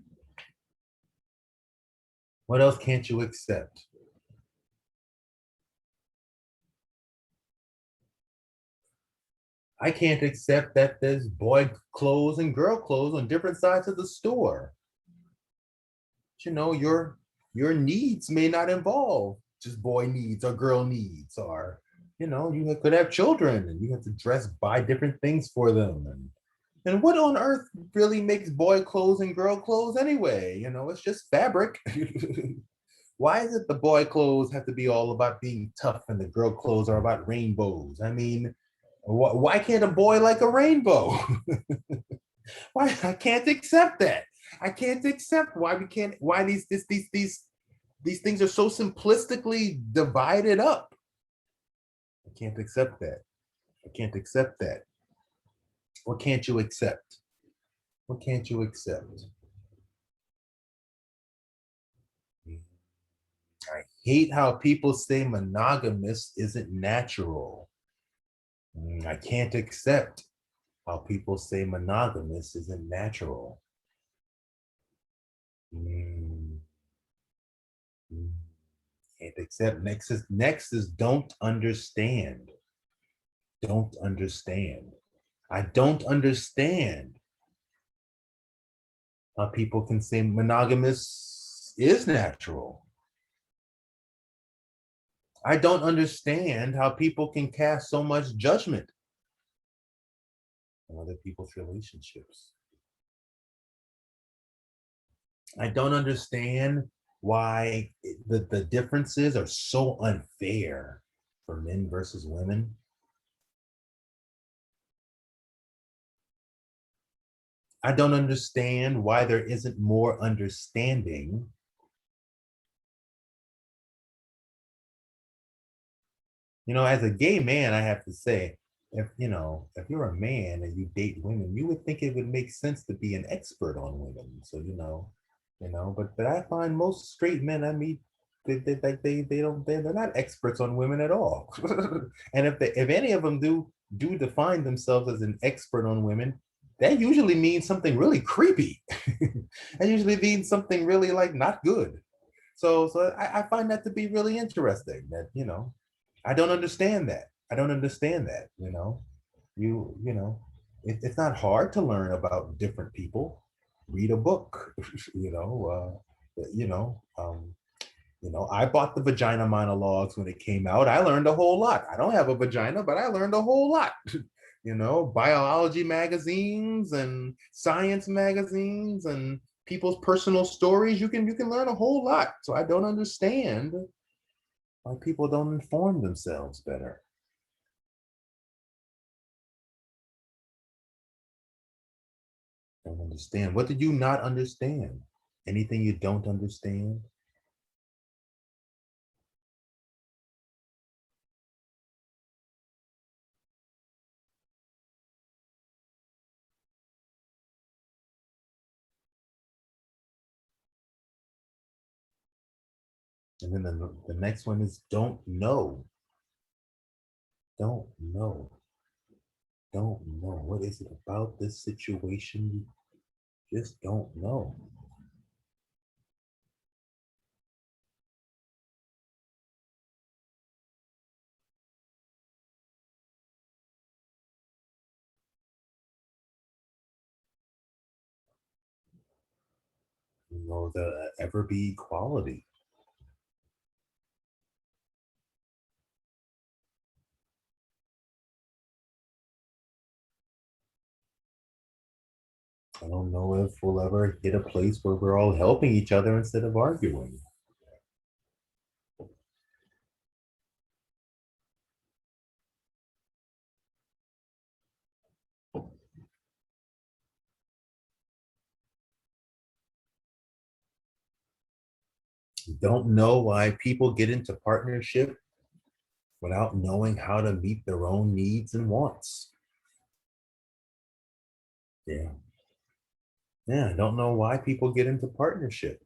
What else can't you accept? I can't accept that there's boy clothes and girl clothes on different sides of the store. But, your needs may not involve just boy needs or girl needs, or you could have children and you have to buy different things for them. And what on earth really makes boy clothes and girl clothes anyway? It's just fabric. Why is it the boy clothes have to be all about being tough and the girl clothes are about rainbows? I mean, why can't a boy like a rainbow? Why I can't accept that. I can't accept why we can't. Why these things are so simplistically divided up. I can't accept that. I can't accept that. What can't you accept? What can't you accept? I hate how people say monogamous isn't natural. I can't accept how people say monogamous isn't natural. Mm, mm, Can't accept. Next is don't understand. Don't understand. I don't understand how people can say monogamous is natural. I don't understand how people can cast so much judgment on other people's relationships. I don't understand why the differences are so unfair for men versus women. I don't understand why there isn't more understanding. As a gay man, I have to say, if you're a man and you date women, you would think it would make sense to be an expert on women. So, but I find most straight men I meet, they're not experts on women at all. And if any of them do define themselves as an expert on women, that usually means something really creepy. That usually means something really like not good. So I find that to be really interesting. That I don't understand that. I don't understand that. It's not hard to learn about different people. Read a book. You know. I bought the vagina monologues when it came out. I learned a whole lot. I don't have a vagina, but I learned a whole lot. Biology magazines and science magazines and people's personal stories. You can learn a whole lot. So I don't understand why people don't inform themselves better. Don't understand. What did you not understand? Anything you don't understand? And then the next one is don't know. Don't know. Don't know. What is it about this situation? You just don't know. Will there ever be equality? I don't know if we'll ever hit a place where we're all helping each other instead of arguing. Don't know why people get into partnership without knowing how to meet their own needs and wants. Yeah. Yeah, I don't know why people get into partnership.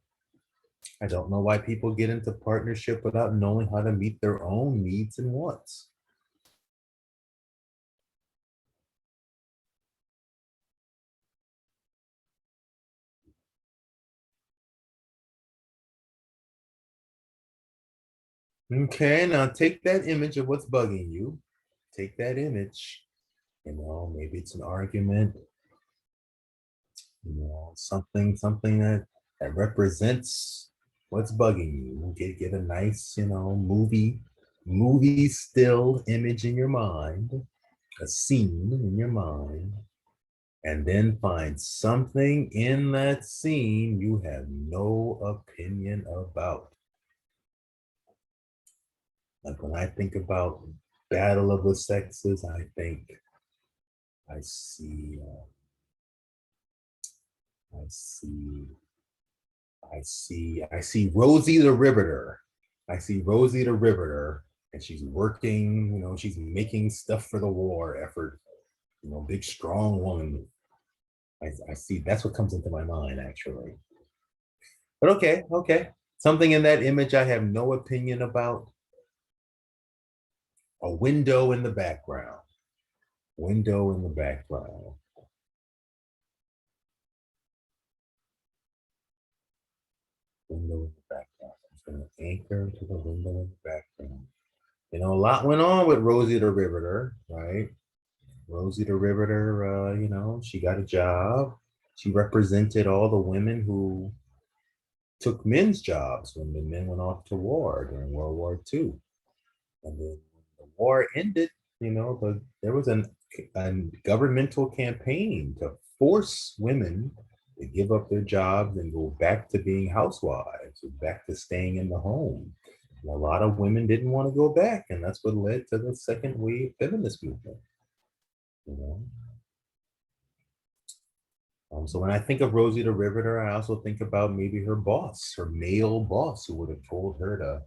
I don't know why people get into partnership without knowing how to meet their own needs and wants. Okay, now take that image of what's bugging you. Take that image. Maybe it's an argument, something that represents what's bugging you. Get a nice, movie still image in your mind, a scene in your mind, and then find something in that scene you have no opinion about. Like when I think about Battle of the Sexes, I think I see, I see, I see Rosie the Riveter. I see Rosie the Riveter, and she's working. She's making stuff for the war effort. Big strong woman. I see. That's what comes into my mind actually. But okay, okay. Something in that image I have no opinion about. A window in the background. Window in the background. Window in the background. I'm just going to anchor to the window in the background. A lot went on with Rosie the Riveter, right? Rosie the Riveter, she got a job. She represented all the women who took men's jobs when the men went off to war during World War II. And then when the war ended, there was a governmental campaign to force women to give up their jobs and go back to being housewives, or back to staying in the home. And a lot of women didn't want to go back, and that's what led to the second wave feminist movement. You know, so when I think of Rosie the Riveter, I also think about maybe her boss, her male boss, who would have told her to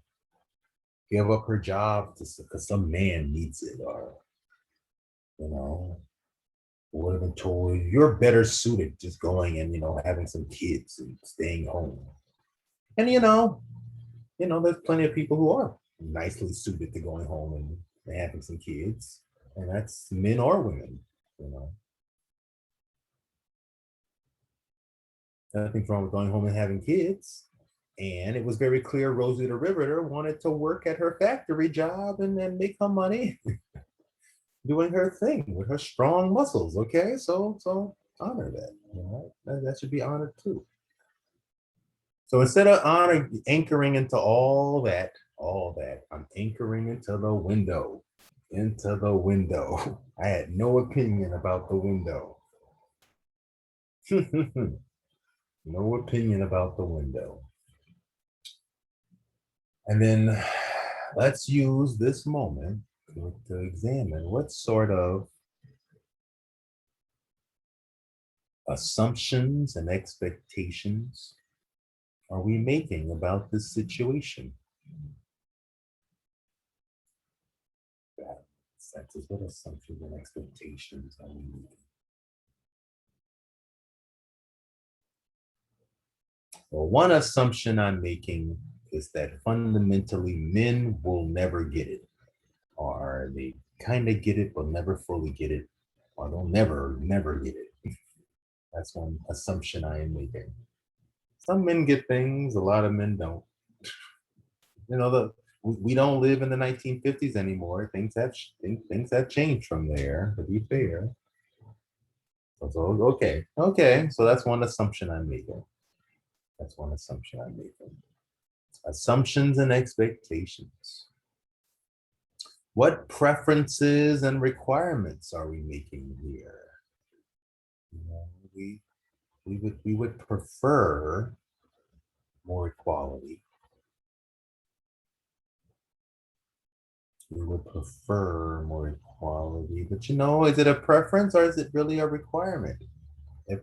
give up her job because some man needs it, or you know, would have been told you're better suited just going and having some kids and staying home. And there's plenty of people who are nicely suited to going home and having some kids, and that's men or women. You know, nothing's wrong with going home and having kids. And it was very clear Rosie the Riveter wanted to work at her factory job and then make her money doing her thing with her strong muscles. Okay, so honor that. That should be honored too. So instead of anchoring into all that, I'm anchoring into the window, into the window. I had no opinion about the window. No opinion about the window. And then let's use this moment to examine what sort of assumptions and expectations are we making about this situation? Senses, what assumptions and expectations are we making? Well, one assumption I'm making is that fundamentally men will never get it, or they kind of get it but never fully get it, or they'll never get it. That's one assumption I am making. Some men get things, a lot of men don't. We don't live in the 1950s anymore. Things have changed from there, to be fair. So okay. So that's one assumption I'm making. That's one assumption I'm making. Assumptions and expectations. What preferences and requirements are we making here? We would prefer more equality. We would prefer more equality, but is it a preference or is it really a requirement? If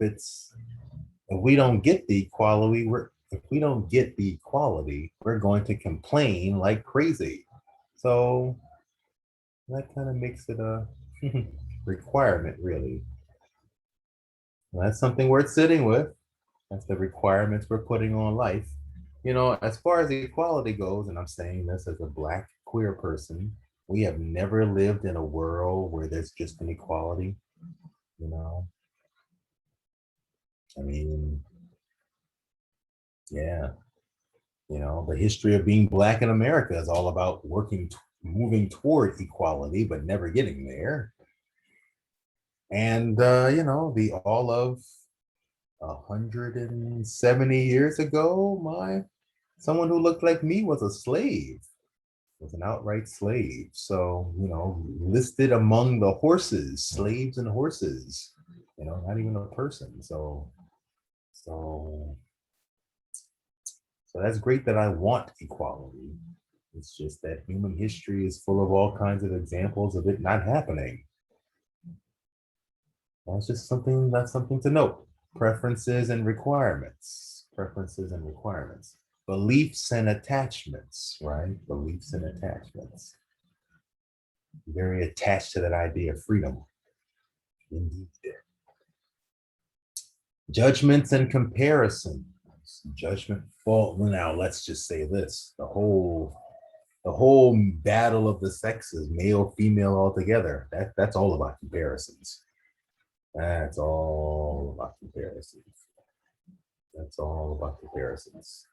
we don't get the equality, we're going to complain like crazy. So that kind of makes it a requirement, really. And that's something worth sitting with. That's the requirements we're putting on life. As far as equality goes, and I'm saying this as a Black queer person, we have never lived in a world where there's just an equality. You know, I mean, yeah, the history of being Black in America is all about moving toward equality, but never getting there. And, the all of 170 years ago, someone who looked like me was a slave, was an outright slave. So, listed among the horses, slaves and horses, not even a person. So, so that's great that I want equality. It's just that human history is full of all kinds of examples of it not happening. That's something to note. Preferences and requirements. Preferences and requirements. Beliefs and attachments, right? Beliefs and attachments. Very attached to that idea of freedom. Indeed. Judgments and comparisons. Judgment fault. Now let's just say this. The whole battle of the sexes, male, female, all together. That's all about comparisons. That's all about comparisons. That's all about comparisons.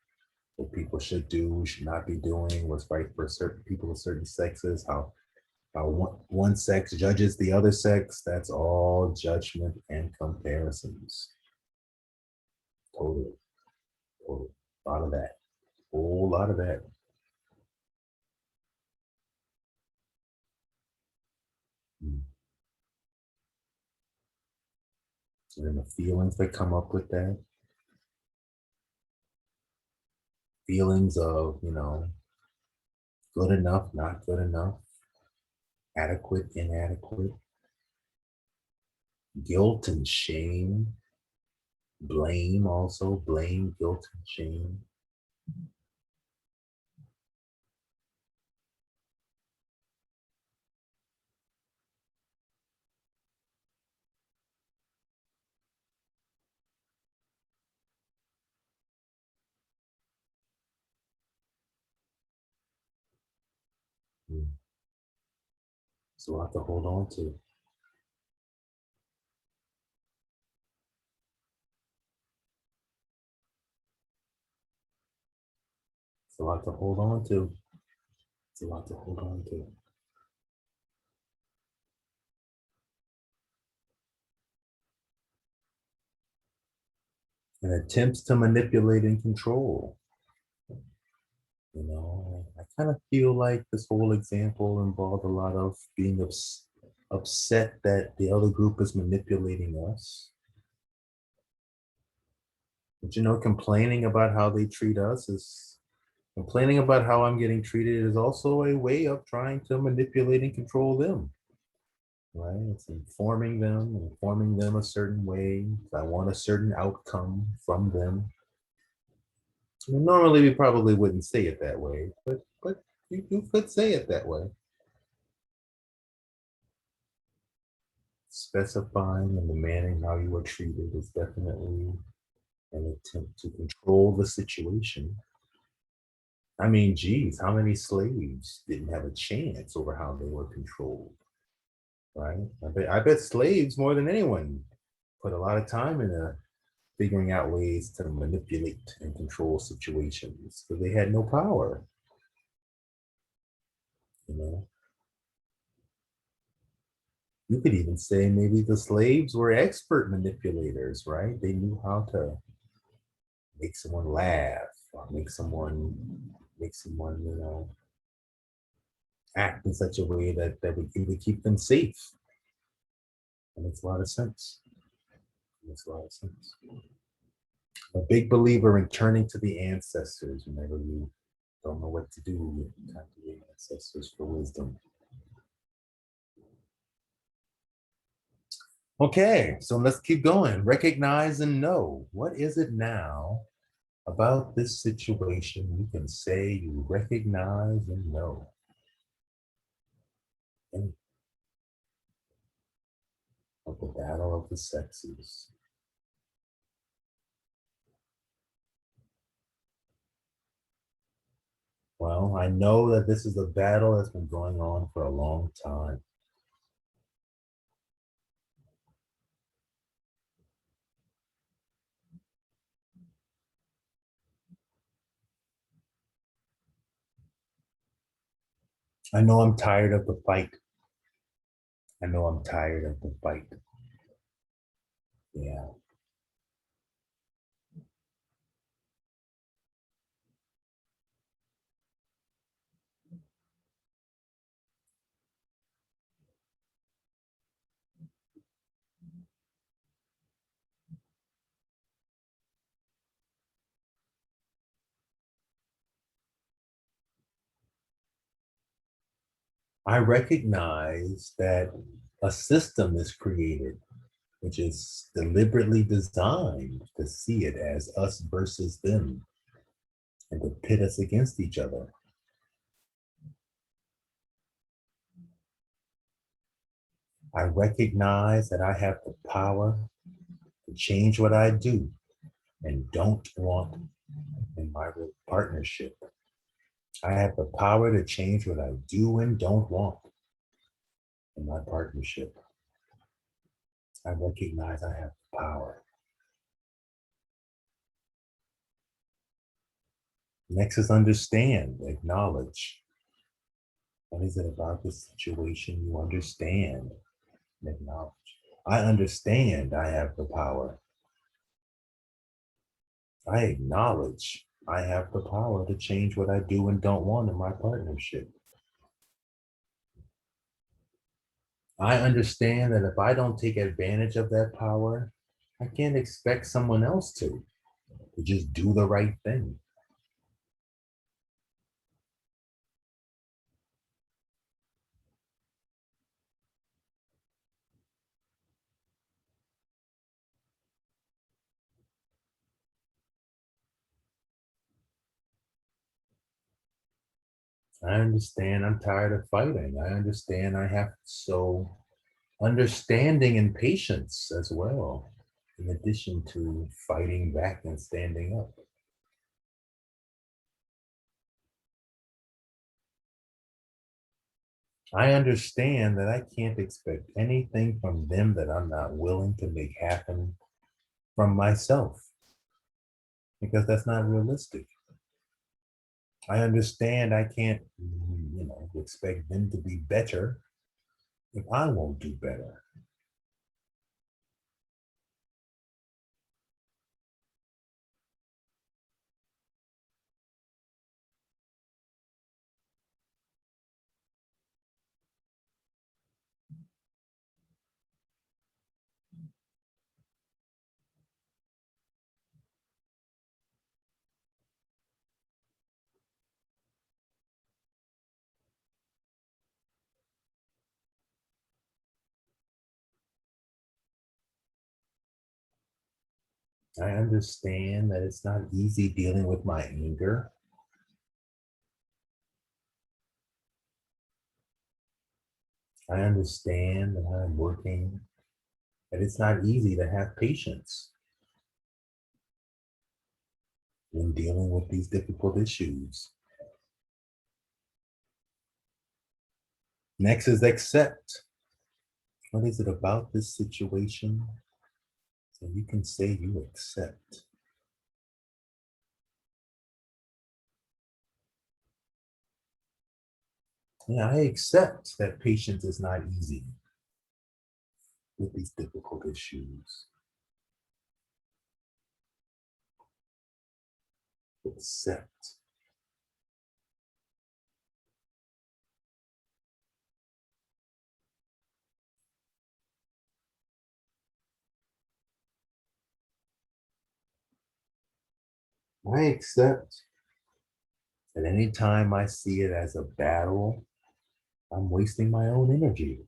What people should do, should not be doing, what's right for certain people of certain sexes, how one sex judges the other sex. That's all judgment and comparisons. Totally. Totally. A lot of that. Whole lot of that. And then the feelings that come up with that, feelings of, good enough, not good enough, adequate, inadequate, guilt and shame, blame also, blame, guilt, and shame. It's a lot to hold on to. It's a lot to hold on to. It's a lot to hold on to. And attempts to manipulate and control. I kind of feel like this whole example involved a lot of being upset that the other group is manipulating us. But complaining about how they treat us is complaining about how I'm getting treated is also a way of trying to manipulate and control them. Right? It's informing them a certain way. I want a certain outcome from them. Normally, we probably wouldn't say it that way, but you could say it that way. Specifying and demanding how you are treated is definitely an attempt to control the situation. I mean, geez, how many slaves didn't have a chance over how they were controlled, right? I bet slaves more than anyone put a lot of time into figuring out ways to manipulate and control situations because they had no power, you know. You could even say maybe the slaves were expert manipulators, right? They knew how to make someone laugh or make someone act in such a way that would keep them safe. That makes a lot of sense. It makes a lot of sense. I'm a big believer in turning to the ancestors whenever you don't know what to do. You turn to the ancestors for wisdom. Okay, so let's keep going. Recognize and know. What is it now about this situation you can say you recognize and know? And of the battle of the sexes. Well, I know that this is a battle that's been going on for a long time. I know I'm tired of the fight. I know I'm tired of the fight. Yeah. I recognize that a system is created, which is deliberately designed to see it as us versus them and to pit us against each other. I recognize that I have the power to change what I do and don't want in my partnership. I have the power to change what I do and don't want in my partnership. I recognize I have the power. Next is understand, acknowledge. What is it about this situation you understand and acknowledge? I understand I have the power. I acknowledge I have the power to change what I do and don't want in my partnership. I understand that if I don't take advantage of that power, I can't expect someone else to just do the right thing. I understand I'm tired of fighting. I understand I have so understanding and patience as well, in addition to fighting back and standing up. I understand that I can't expect anything from them that I'm not willing to make happen from myself, because that's not realistic. I understand I can't, expect them to be better if I won't do better. I understand that it's not easy dealing with my anger. I understand that I'm working, that it's not easy to have patience when dealing with these difficult issues. Next is accept. What is it about this situation that you can say you accept? Yeah, I accept that patience is not easy with these difficult issues. Accept. I accept that anytime I see it as a battle, I'm wasting my own energy.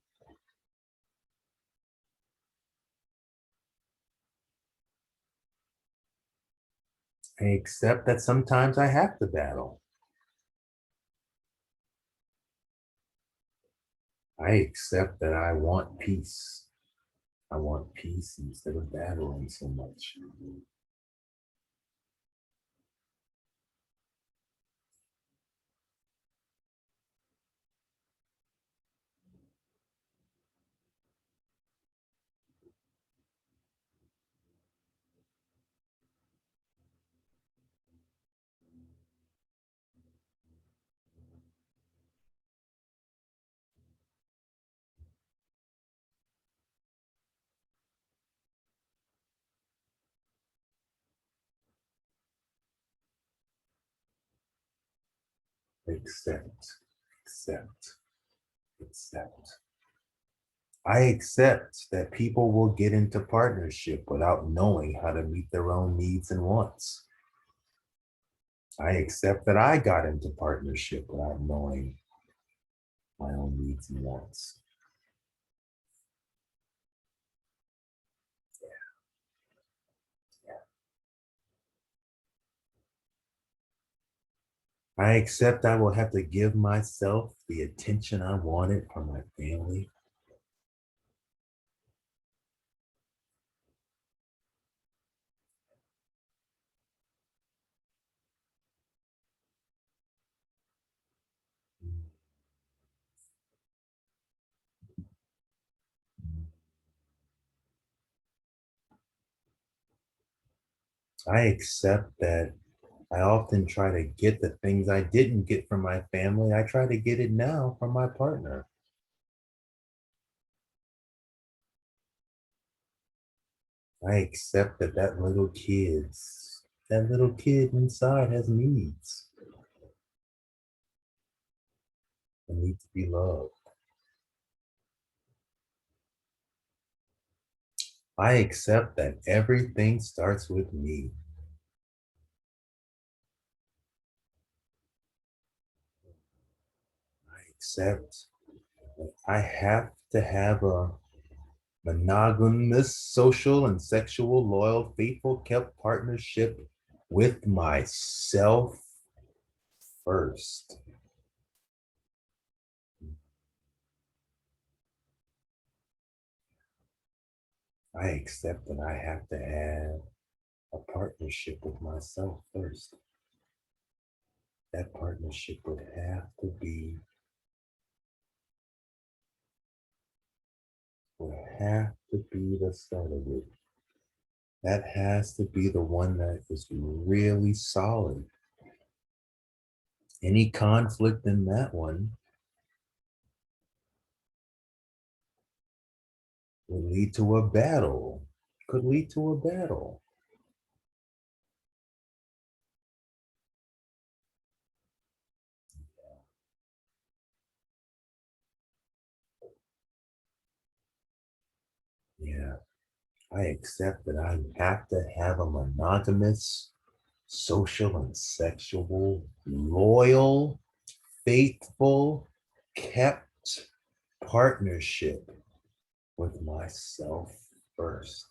I accept that sometimes I have to battle. I accept that I want peace. I want peace instead of battling so much. Accept, accept, accept. I accept that people will get into partnership without knowing how to meet their own needs and wants. I accept that I got into partnership without knowing my own needs and wants. I accept I will have to give myself the attention I wanted from my family. I accept that I often try to get the things I didn't get from my family. I try to get it now from my partner. I accept that that little kid inside has needs and needs to be loved. I accept that everything starts with me. I accept that I have to have a monogamous, social, and sexual, loyal, faithful, kept partnership with myself first. I accept that I have to have a partnership with myself first. That partnership would have to be the start of it. That has to be the one that is really solid. Any conflict in that one would lead to a battle, could lead to a battle. Yeah, I accept that I have to have a monogamous, social, and sexual, loyal, faithful, kept partnership with myself first.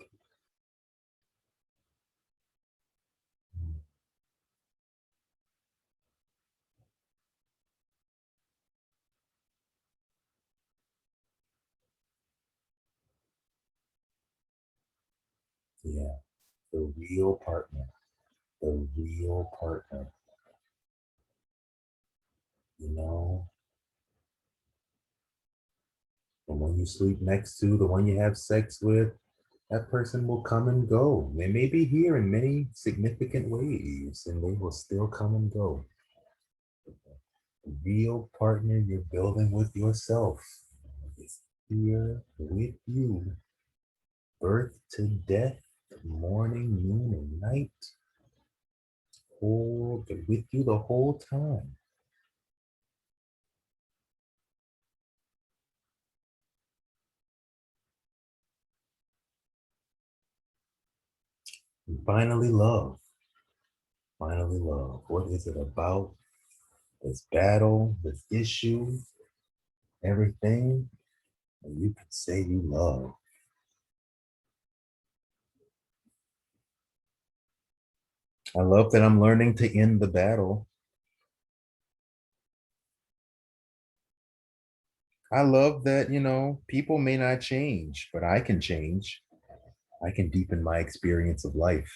Yeah, the real partner, the real partner, you know, the one you sleep next to, the one you have sex with, that person will come and go. They may be here in many significant ways, and they will still come and go. The real partner you're building with yourself is here with you, birth to death, morning, noon, and night, with you the whole time. And finally, love. Finally, love. What is it about this battle, this issue, everything that you can say you love? I love that I'm learning to end the battle. I love that, people may not change, but I can change. I can deepen my experience of life.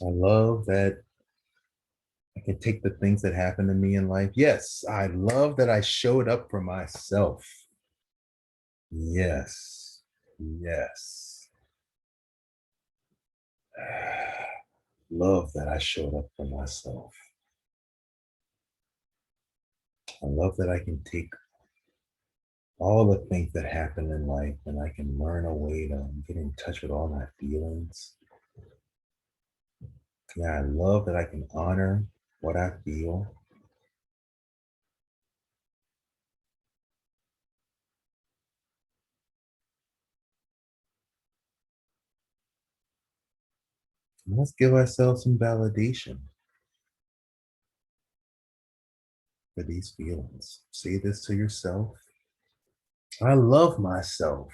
I love that I can take the things that happen to me in life. Yes, I love that I showed up for myself. Yes, yes. Love that I showed up for myself. I love that I can take all the things that happen in life and I can learn a way to get in touch with all my feelings. Yeah, I love that I can honor what I feel. And let's give ourselves some validation for these feelings. Say this to yourself. I love myself,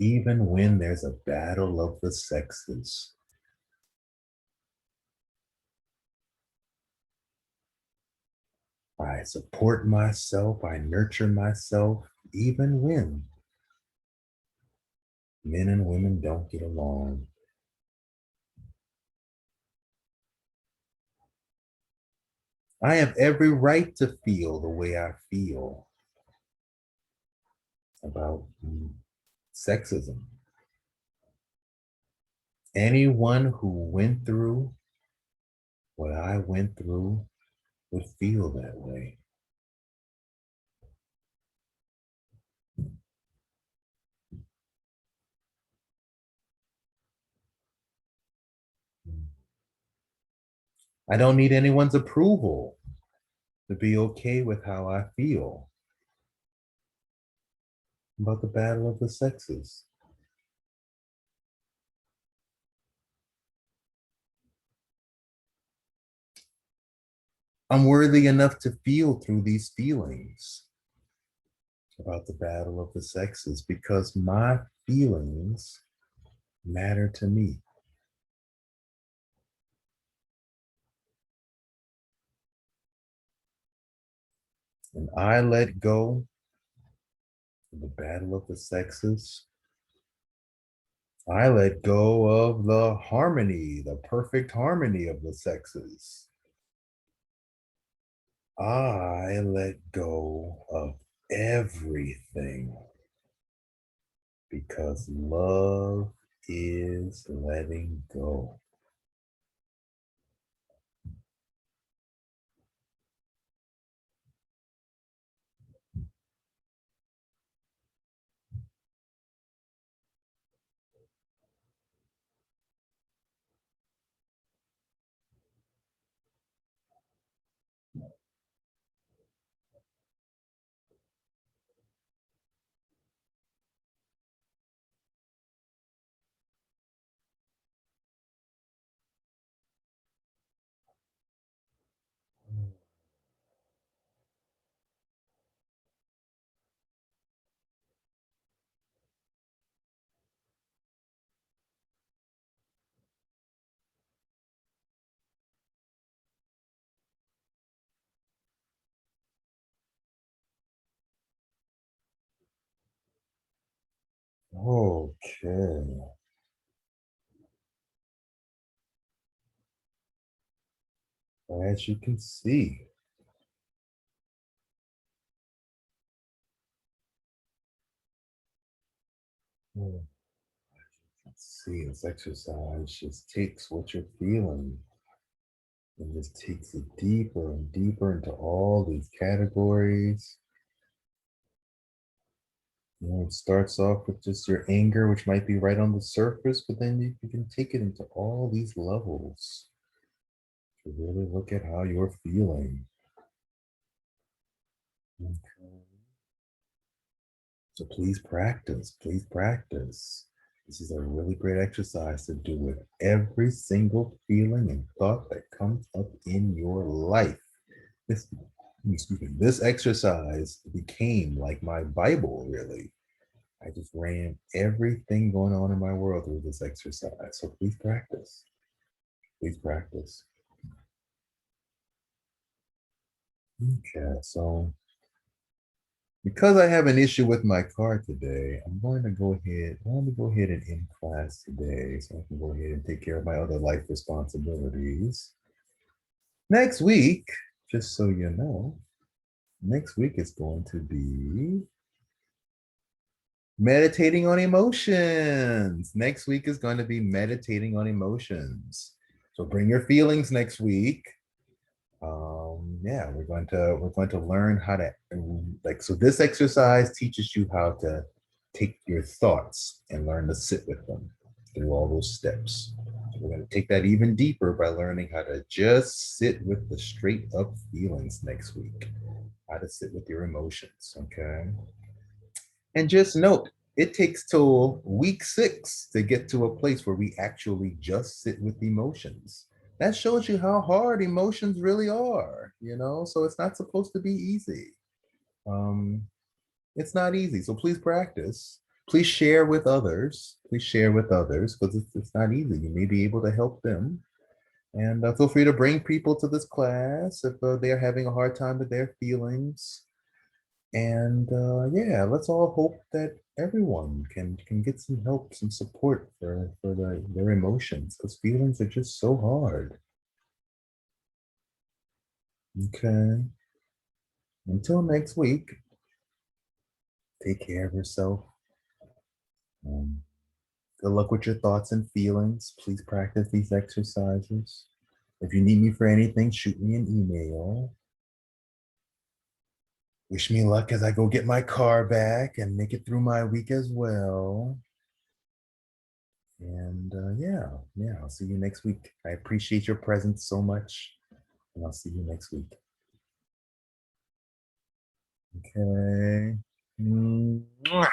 even when there's a battle of the sexes. I support myself, I nurture myself, even when men and women don't get along. I have every right to feel the way I feel about sexism. Anyone who went through what I went through would feel that way. I don't need anyone's approval to be okay with how I feel about the battle of the sexes. I'm worthy enough to feel through these feelings about the battle of the sexes because my feelings matter to me. And I let go of the battle of the sexes. I let go of the harmony, the perfect harmony of the sexes. I let go of everything because love is letting go. Okay. As you can see, this exercise just takes what you're feeling and just takes it deeper and deeper into all these categories. It starts off with just your anger, which might be right on the surface, but then you can take it into all these levels to really look at how you're feeling. Okay. So please practice. Please practice. This is a really great exercise to do with every single feeling and thought that comes up in your life. This, excuse me, this exercise became like my Bible, really. I just ran everything going on in my world through this exercise. So please practice. Please practice. Okay, so because I have an issue with my car today, I'm going to go ahead. I want to go ahead and end class today so I can go ahead and take care of my other life responsibilities. Next week, just so you know, next week is going to be meditating on emotions. Next week is going to be meditating on emotions. So bring your feelings next week. Yeah, we're going to learn how to like, so this exercise teaches you how to take your thoughts and learn to sit with them through all those steps. So we're going to take that even deeper by learning how to just sit with the straight up feelings next week, how to sit with your emotions. Okay. And just note, it takes till week 6 to get to a place where we actually just sit with emotions. That shows you how hard emotions really are, so it's not supposed to be easy. Um, it's not easy. So please practice. Please share with others. Please share with others because it's not easy. You may be able to help them. And feel free to bring people to this class if they're having a hard time with their feelings. And yeah, let's all hope that everyone can get some help, some support for their emotions, because feelings are just so hard. Okay. Until next week, take care of yourself. Um, Good luck with your thoughts and feelings. Please practice these exercises. If you need me for anything, shoot me an email. Wish me luck as I go get my car back and make it through my week as well. And yeah, I'll see you next week. I appreciate your presence so much. And I'll see you next week. Okay. Mwah.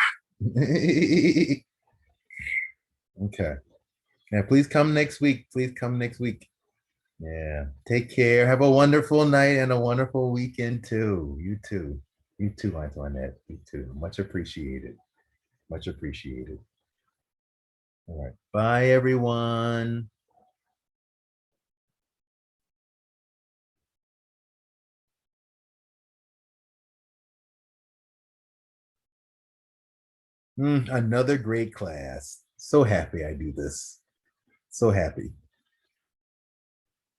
Okay. Yeah, please come next week. Please come next week. Yeah. Take care. Have a wonderful night and a wonderful weekend too. You too. You too, Antoinette. You too. Much appreciated. Much appreciated. All right. Bye, everyone. Another great class. So happy I do this. So happy.